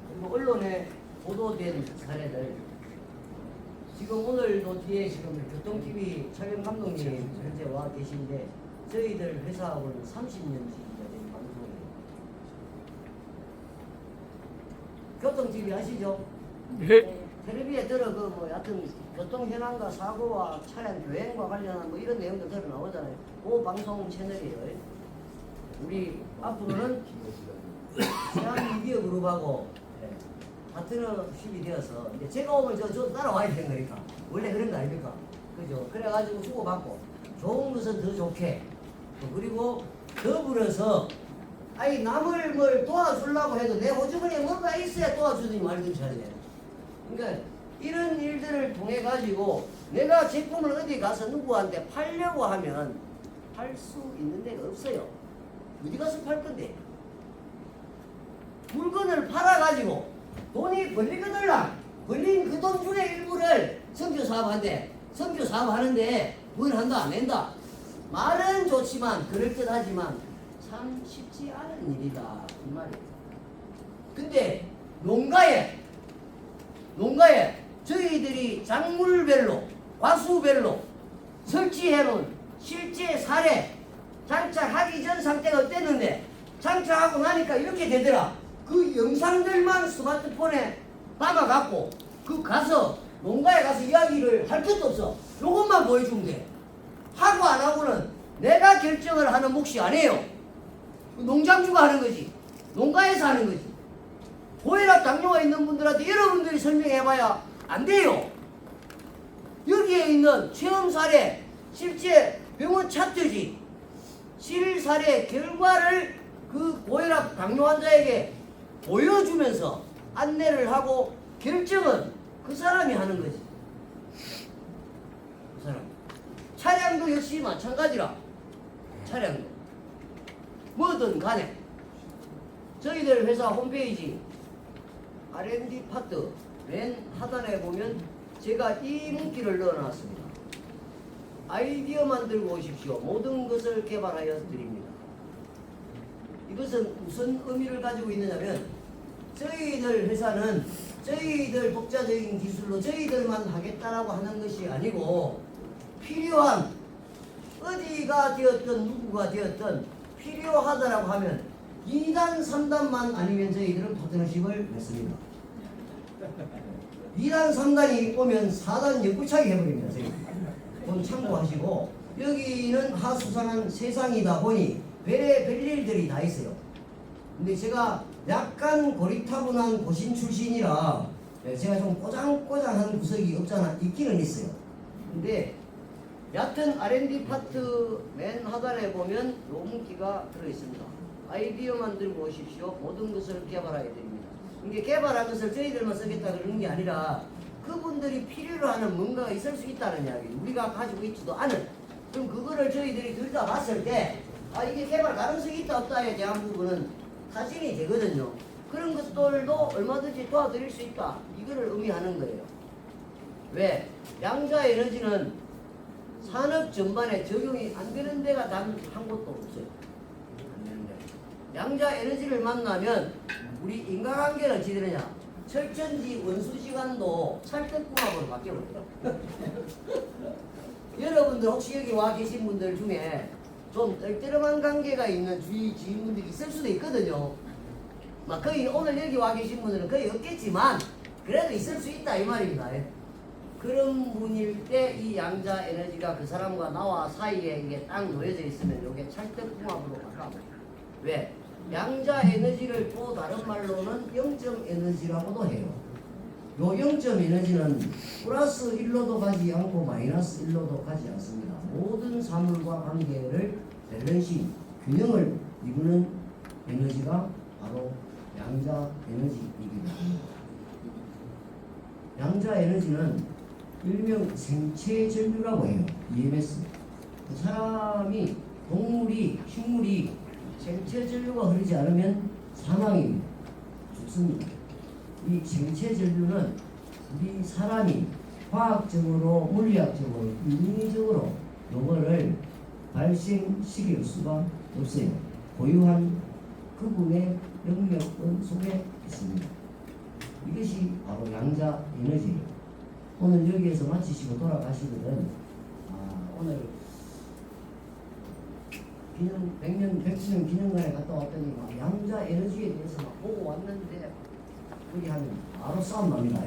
그리고 언론에 보도된 사례들 지금 오늘도 뒤에 지금 교통TV 촬영 감독님 현재 와 계신데 저희들 회사하고는 30년째 된 방송이에요. 교통TV 아시죠? 네. 텔레비에 들어 여하튼 교통 현황과 사고와 차량 교행과 관련한 뭐 이런 내용도 들어 나오잖아요. 그 방송 채널이에요. 우리 앞으로는 세한미디어 그룹하고 파트너십이 되어서 이제 제가 오면 저 따라와야 되는 거니까 원래 그런 거 아닙니까? 그죠? 그래가지고 주고받고 좋은 것은 더 좋게 그리고 더불어서 아니 남을 뭘 도와주려고 해도 내 호주머니에 뭔가 있어야 도와주더니 말든지 하네. 그러니까 이런 일들을 통해 가지고 내가 제품을 어디 가서 누구한테 팔려고 하면 팔 수 있는 데가 없어요. 어디 가서 팔 건데? 물건을 팔아 가지고 돈이 벌리거들라 벌린 그 돈 중에 일부를 선교 사업한대. 선교 사업하는데 뭘 한다 안 낸다. 말은 좋지만 그럴듯하지만 참 쉽지 않은 일이다 이 말이에요. 근데 농가에 저희들이 작물별로 과수별로 설치해놓은 실제 사례 장착하기 전 상태가 어땠는데 장착하고 나니까 이렇게 되더라. 그 영상들만 스마트폰에 담아갖고 그 가서 농가에 가서 이야기를 할 것도 없어. 요것만 보여주면 돼. 하고 안 하고는 내가 결정을 하는 몫이 아니에요. 농장주가 하는 거지. 농가에서 하는 거지. 고혈압 당뇨가 있는 분들한테 여러분들이 설명해봐야 안 돼요. 여기에 있는 체험 사례, 실제 병원 차트지, 실사례 결과를 그 고혈압 당뇨 환자에게 보여주면서 안내를 하고 결정은 그 사람이 하는 거지. 그 사람. 차량도 역시 마찬가지라. 차량도. 뭐든 간에 저희들 회사 홈페이지 R&D 파트 맨 하단에 보면 제가 이 문구를 넣어놨습니다. 아이디어 만들고 오십시오. 모든 것을 개발하여 드립니다. 이것은 무슨 의미를 가지고 있느냐면 저희들 회사는 저희들 독자적인 기술로 저희들만 하겠다라고 하는 것이 아니고 필요한 어디가 되었든 누구가 되었든 필요하다라고 하면 2단 3단만 아니면 저희들은 파트너십을 맺습니다. 2단 3단이 오면 4단 역부차기 해버립니다. 저희 좀 참고하시고 여기는 하수산한 세상이다 보니 별일들이 다 있어요. 근데 제가 약간 고리타분한 고신 출신이라 제가 좀 꼬장꼬장한 구석이 없잖아 있기는 있어요. 근데 얕은 R&D 파트 맨 하단에 보면 요 문구가 들어있습니다. 아이디어 만들고 오십시오. 모든 것을 개발하게 됩니다. 이게 개발한 것을 저희들만 쓰겠다 그러는 게 아니라 그분들이 필요로 하는 뭔가가 있을 수 있다는 이야기. 우리가 가지고 있지도 않은. 그럼 그거를 저희들이 들다 봤을 때 이게 개발 가능성이 있다 없다에 대한 부분은 타진이 되거든요. 그런 것들도 얼마든지 도와드릴 수 있다. 이거를 의미하는 거예요. 왜? 양자 에너지는 산업 전반에 적용이 안 되는 데가 단 한 곳도 없어요. 안 되는 데. 양자 에너지를 만나면 우리 인간관계는 어찌 되느냐? 철전지 원수지간도 찰떡궁합으로 바뀌어버려요. 여러분들 혹시 여기 와 계신 분들 중에 좀 떨떠름한 관계가 있는 주위 지인분들이 있을 수도 있거든요. 막 거의 오늘 여기 와 계신 분들은 거의 없겠지만 그래도 있을 수 있다 이 말입니다. 그런 분일 때 이 양자 에너지가 그 사람과 나와 사이에 이게 딱 놓여져 있으면 이게 찰떡궁합으로 바꿔버려요. 왜? 양자 에너지를 또 다른 말로는 영점 에너지라고도 해요. 요 영점 에너지는 플러스 1로도 가지 않고 마이너스 1로도 가지 않습니다. 모든 사물과 관계를 밸런시, 균형을 이루는 에너지가 바로 양자 에너지이기도 합니다. 양자 에너지는 일명 생체 전류라고 해요. EMS. 그 사람이, 동물이, 식물이 생체 전류가 흐르지 않으면 사망입니다. 죽습니다. 이 생체 전류는 우리 사람이 과학적으로, 물리학적으로, 인위적으로 요거를 발생시킬 수가 없어요. 고유한 그분의 영역권 속에 있습니다. 이것이 바로 양자 에너지예요. 오늘 여기에서 마치시고 돌아가시거든. 오늘 기념 100주년 기념관에 갔다 왔더니 막 양자 에너지에 대해서 막 보고 왔는데 우리 한 바로 싸움 납니다.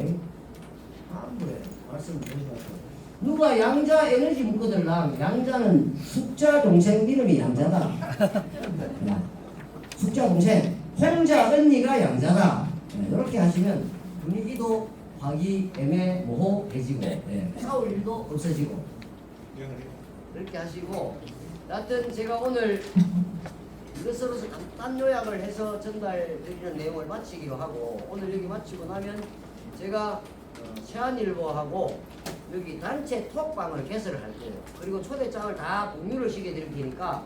아무래 말씀 드리셨어요. 누가 양자 에너지 묻거들랑 양자는 숙자 동생 이름이 양자다. 숙자 동생 홍자 언니가 양자다. 이렇게 하시면 분위기도 화기애애모호해지고 싸울 일도 없어지고 그렇게 하시고 하여튼 제가 오늘 이것으로서 간단 요약을 해서 전달드리는 내용을 마치기로 하고 오늘 여기 마치고 나면 제가 세안일보하고 여기 단체 톡방을 개설을 할 거예요. 그리고 초대장을 다 공유를 시켜 드릴 테니까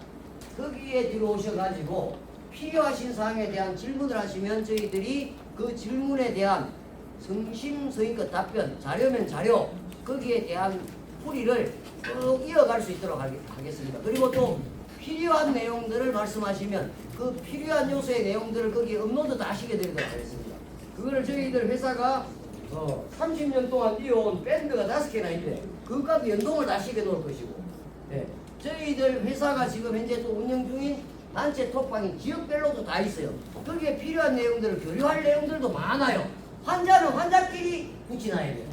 거기에 들어오셔가지고 필요하신 사항에 대한 질문을 하시면 저희들이 그 질문에 대한 성심성의껏 답변, 자료면 자료 거기에 대한 풀이를 쭉 이어갈 수 있도록 하겠습니다. 그리고 또 필요한 내용들을 말씀하시면 그 필요한 요소의 내용들을 거기 업로드 다 하시게 되도록 하겠습니다. 그거를 저희들 회사가 30년 동안 이어온 밴드가 5개나 있는데 그것과도 연동을 다 하시게 놓을 것이고, 예. 저희들 회사가 지금 현재 또 운영 중인 단체 톡방이 지역별로도 다 있어요. 거기에 필요한 내용들을 교류할 내용들도 많아요. 환자는 환자끼리 붙이놔야 돼요.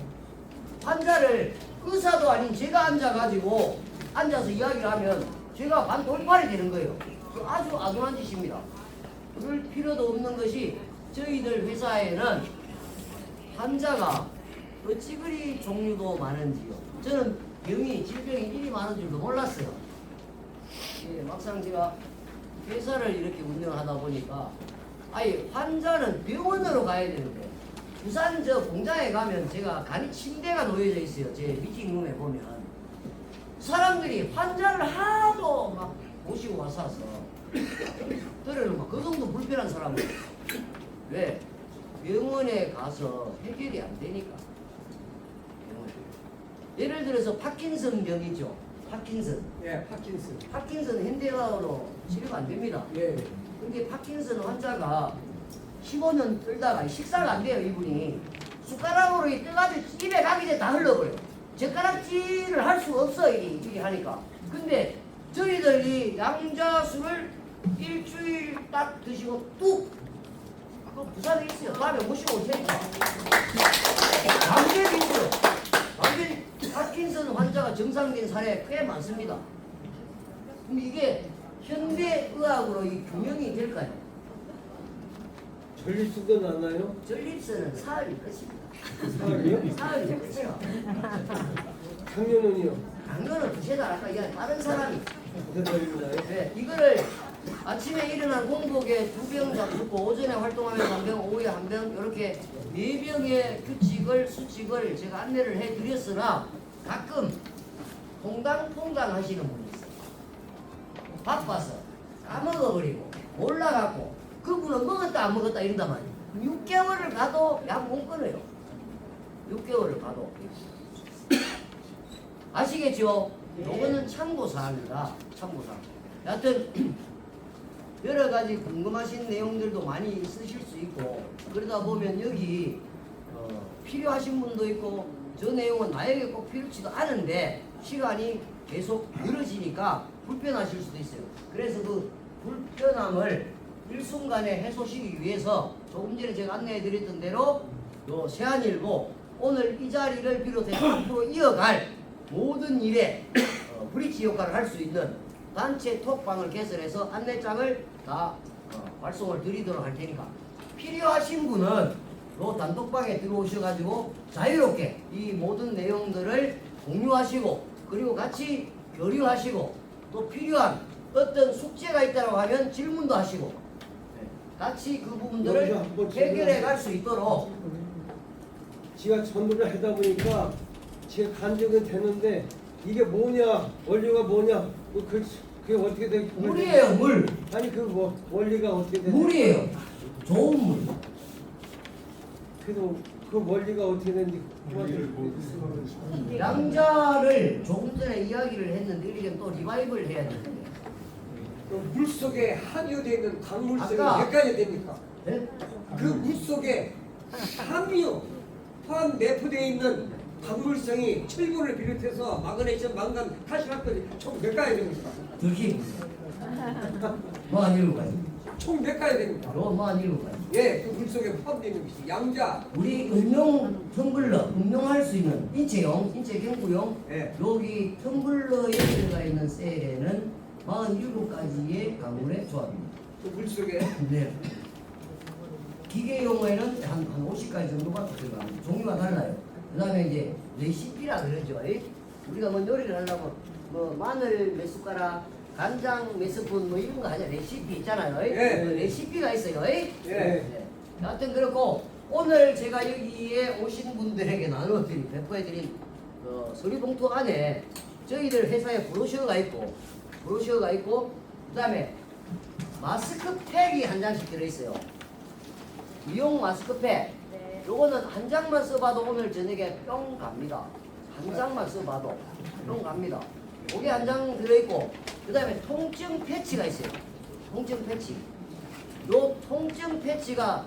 환자를 의사도 아닌 제가 앉아가지고 앉아서 이야기를 하면 제가 반돌팔이 되는 거예요. 아주 아둔한 짓입니다. 그럴 필요도 없는 것이 저희들 회사에는 환자가 그 찌그리 종류도 많은지요. 저는 질병이 이리 많은 줄도 몰랐어요. 예, 막상 제가 회사를 이렇게 운영하다 보니까 아예 환자는 병원으로 가야 되는데 부산 저 공장에 가면 제가 간이 침대가 놓여져 있어요. 제 미팅룸에 보면 사람들이 환자를 하도 막 모시고 와서 들으는 막 그 정도 불편한 사람들. 왜? 병원에 가서 해결이 안 되니까. 예를 들어서 파킨슨 병이죠. 파킨슨. 예, 파킨슨. 파킨슨 현대화로 치료가 안 됩니다. 예. 근데 파킨슨 환자가 15년 끌다가 식사가 안 돼요. 이분이 숟가락으로 떠가지고 입에 가기 전에 다 흘러버려요. 젓가락질을 할 수가 없어. 이게 하니까. 근데 저희들이 양자술을 일주일 딱 드시고 뚝 그거 부산에 있어요. 다음에 모시고 올 테니까. 광주에도 있어요. 광주에 파킨슨 환자가 정상적인 사례 꽤 많습니다. 근데 이게 현대의학으로 이 균형이 될까요? 전립수도 나나요? 전립선은 사흘이 끝입니다. 사흘이요? 사흘이 끝이야. 작년은요? 당뇨는 두세 달 아까 이게 다른 사람이. 무슨 달이나요? 네, 이거를 아침에 일어난 공복에 2병 잡수고 오전에 활동하면 1병, 오후에 1병 이렇게 4병의 규칙을 수칙을 제가 안내를 해드렸으나 가끔 퐁당퐁당 하시는 분이 있어요. 바빠서 까먹어버리고 몰라갖고 그분은 먹었다 안 먹었다 이런단 말이에요. 6개월을 가도 약 못 끊어요. 6개월을 가도. 아시겠죠? 요거는 참고사항입니다. 참고사항. 여하튼 여러 가지 궁금하신 내용들도 많이 있으실 수 있고 그러다 보면 여기 필요하신 분도 있고 저 내용은 나에게 꼭 필요치도 않은데 시간이 계속 늘어지니까 불편하실 수도 있어요. 그래서 그 불편함을 일순간에 해소시키기 위해서 조금 전에 제가 안내해 드렸던 대로 요 세안일보 오늘 이 자리를 비롯해서 앞으로 이어갈 모든 일에 브릿지 효과를 할 수 있는 단체 톡방을 개설해서 안내장을 다 발송을 드리도록 할 테니까 필요하신 분은 요 단톡방에 들어오셔가지고 자유롭게 이 모든 내용들을 공유하시고 그리고 같이 교류하시고 또 필요한 어떤 숙제가 있다고 하면 질문도 하시고 같이 그 부분들을 해결해 갈 수 있도록 제가 전도를 하다 보니까 제 간증은 되는데 이게 뭐냐 원리가 뭐냐 그게 어떻게 돼? 물이에요 물. 아니 그 뭐 원리가 어떻게 되냐? 물이에요. 좋은 물. 그래도 그 원리가 어떻게 되는지 양자를 조금 전에 이야기를 했는데 이렇게 또 리바이벌 해야 되는데 물 속에 함유되어 있는 강물성이 아까- 몇 가지 됩니까? 네? 그 물 속에 포함 내포되어 있는 강물성이 철분을 비롯해서 마그네슘, 망간, 칼슘까지 총 몇 가지 됩니까? 들키 뭐한 일곱 가지. 총 몇 가지 됩니까? 뭐한 일곱 가지. 예, 그 물 속에 포함되어 있는 것이 양자, 우리 응용 텀블러 응용할 수 있는 인체용, 인체 경구용 예. 여기 텀블러에 들어가 있는 셀에는 47가지의 강물의 조합입니다. 그 물 속에 네. 기계 용어에는 한 50가지 정도가 들어갑니다. 종류가 달라요. 그 다음에 이제 레시피라 그러죠. 우리가 뭐 요리를 하려면 뭐 마늘 몇 숟가락, 간장 몇 스푼 뭐 이런 거 하냐 레시피 있잖아요. 예. 그 레시피가 있어요. 예. 네. 여하튼 그렇고 오늘 제가 여기에 오신 분들에게 나눠드린 배포해드린 서류봉투 안에 저희들 회사에 브로셔가 있고 그 다음에 마스크팩이 한 장씩 들어있어요. 미용 마스크팩. 요거는 한 장만 써봐도 오늘 저녁에 뿅 갑니다. 한 장만 써봐도 뿅 갑니다. 그게 한 장 들어있고 그 다음에 통증 패치가 있어요. 통증 패치. 요 통증 패치가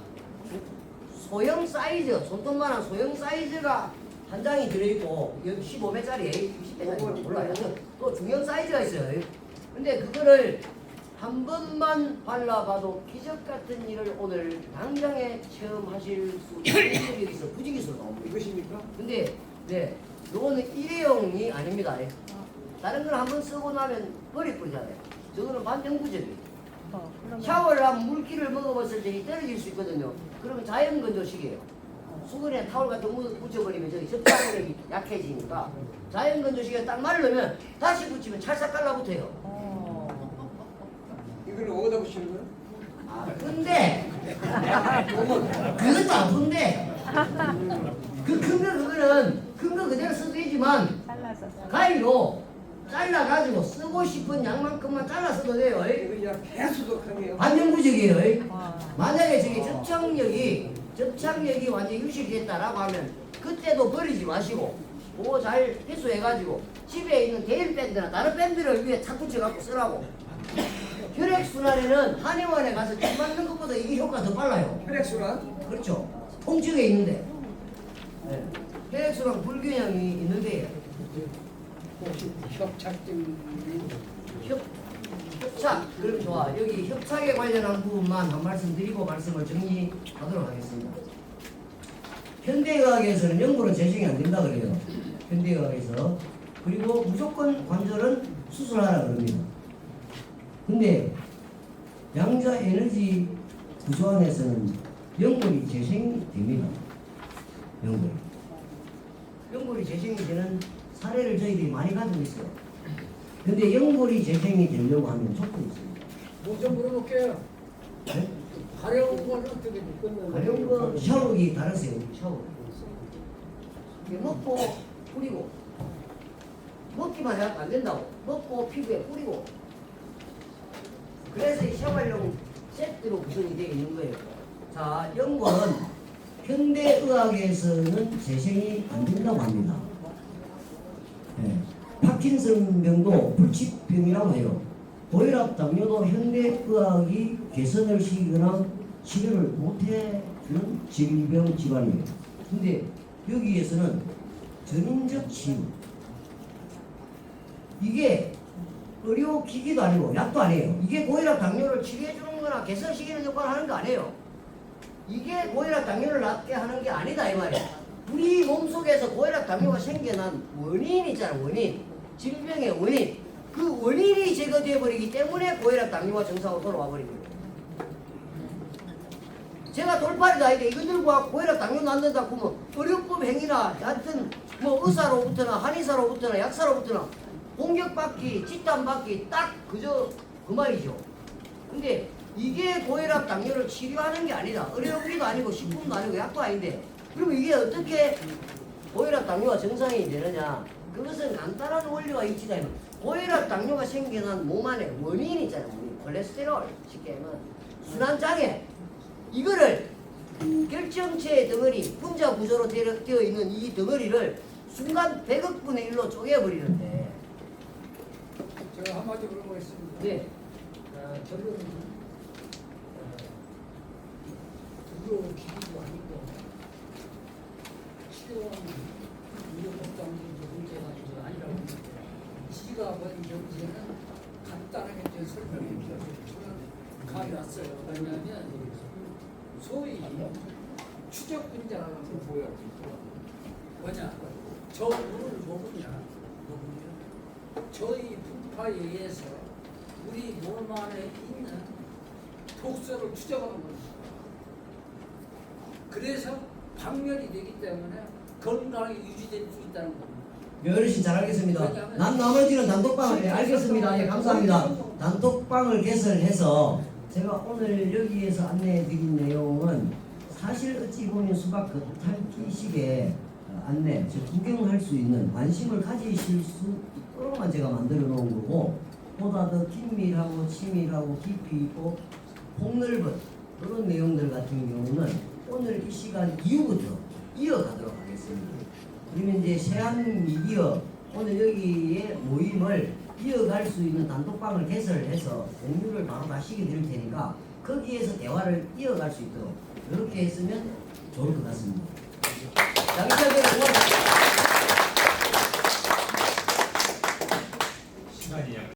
소형 사이즈, 손톱만한 소형 사이즈가 한 장이 들어있고 여기 15매짜리, 60매짜리 몰라요. 또 중형 사이즈가 있어요. 근데 그거를 한 번만 발라봐도 기적 같은 일을 오늘 당장에 체험하실 수 있는 적이 있어. 부지기수로 나옵니다. 이것입니까? 근데 네, 요거는 일회용이 아닙니다. 다른 걸 한번 쓰고 나면 버리잖아요. 저거는 반영구적이에요. 샤워를 하면 물기를 먹어봤을 때 떨어질 수 있거든요. 그러면 자연 건조식이에요. 수건에 타올 같은 거 묻혀버리면 저기 접착력이 약해지니까 자연 건조식에 딱 마르면 다시 붙이면 찰싹 깔라붙어요. 이걸 어디다 붙이는 거야? 아, 근데 그것도 아픈데 그 큰 거 그대로 써도 되지만 가위로 잘라가지고 쓰고 싶은 양만큼만 잘라 써도 돼요. 이거 그냥 개수독하네요. 반영구적이에요. 만약에 저기 접착력이 완전히 유실됐다라고 하면 그때도 버리지 마시고 그거 잘 회수해가지고 집에 있는 데일 밴드나 다른 밴드를 위에 착 붙여갖고 쓰라고. 혈액순환에는 한의원에 가서 침 맞는 것보다 이게 효과가 더 빨라요. 혈액순환? 그렇죠. 통증에 있는데. 네. 혈액순환 불균형이 있는데 협착. 그럼 좋아. 여기 협착에 관련한 부분만 한 말씀 드리고 말씀을 정리하도록 하겠습니다. 현대의학에서는 연골은 재생이 안 된다 그래요. 현대의학에서. 그리고 무조건 관절은 수술하라 그럽니다. 근데 양자 에너지 구조안에서는 연골이 재생이 됩니다. 연골이 재생이 되는 사례를 저희들이 많이 가지고 있어요. 근데 연골이 재생이 되려고 하면 조건이 있습니다. 뭐 좀 물어볼게요. 네? 가려운 건 어떻게 끝나는 가려운 거 샤워기 달았어요. 샤워. 먹고 뿌리고 먹기만 해도 안 된다고. 먹고 피부에 뿌리고. 그래서 이 샤워용 세트로 구성이 되어 있는 거예요. 자, 연골은 현대의학에서는 재생이 안 된다고 합니다. 네. 파킨슨병도 불치병이라고 해요. 고혈압, 당뇨도 현대의학이 개선을 시키거나 치료를 못해주는 질병 질환이에요. 근데 여기에서는 전인적 치유. 이게 의료기기도 아니고 약도 아니에요. 이게 고혈압, 당뇨를 치료해주는 거나 개선시키는 역할을 하는 거 아니에요. 이게 고혈압, 당뇨를 낫게 하는 게 아니다 이 말이에요. 우리 몸속에서 고혈압, 당뇨가 생겨난 원인 있잖아요. 원인. 질병의 원인. 그 원인이 제거되어 버리기 때문에 고혈압, 당뇨가 정상으로 돌아와 버리는 거예요. 제가 돌팔이도 아닌데 이거 들고 와서 고혈압, 당뇨 낫는다 그러면 의료법 행위나 하여튼 뭐 의사로부터나 한의사로부터나 약사로부터나 공격받기, 진단받기 딱 그저 그 말이죠. 근데 이게 고혈압, 당뇨를 치료하는 게 아니다. 의료기도 아니고 식품도 아니고 약도 아닌데 그러면 이게 어떻게 고혈압, 당뇨가 정상이 되느냐? 그것은 간단한 원리가 있지다. 고혈압, 당뇨가 생겨난 몸 안에 원인이 있잖아요. 콜레스테롤, 쉽게 하면 순환장애. 이거를 결정체의 덩어리, 분자 구조로 되어 있는 이 덩어리를 순간 100억 분의 1로 쪼개버리는데 제가 한마디 물어보겠습니다. 네. 저는 의료기기도 아니고 치료하는 의료법상의 문제가 아니라고 봅니다. 지가 본 경제는 간단하게 좀 설명해 주세요. 저는 감이 왔어요. 왜냐하면 소위 추적분자라는 걸 보여요. 뭐냐? 저 물을 먹으냐? 저희 분파에 의해서 우리 몸 안에 있는 독소를 추적하는 겁니다. 그래서 박멸이 되기 때문에 건강이 유지될 수 있다는 겁니다. 어르신 잘 알겠습니다. 난 나머지는 단톡방을 알겠습니다. 예, 감사합니다. 단톡방을 개설해서 제가 오늘 여기에서 안내해드린 내용은 사실 어찌 보면 수박 겉핥기식의 안내, 즉 구경할 수 있는 관심을 가지실 수 있도록만 제가 만들어 놓은 거고 보다 더 긴밀하고 치밀하고 깊이 있고 폭넓은 그런 내용들 같은 경우는 오늘 이 시간 이후부터 이어가도록 하겠습니다. 그러면 이제 세안 미디어 오늘 여기에 모임을 이어갈 수 있는 단톡방을 개설해서 공유를 바로 다시 드릴 테니까 거기에서 대화를 이어갈 수 있도록 이렇게 했으면 좋을 것 같습니다. 자, 이사님 고맙습니다.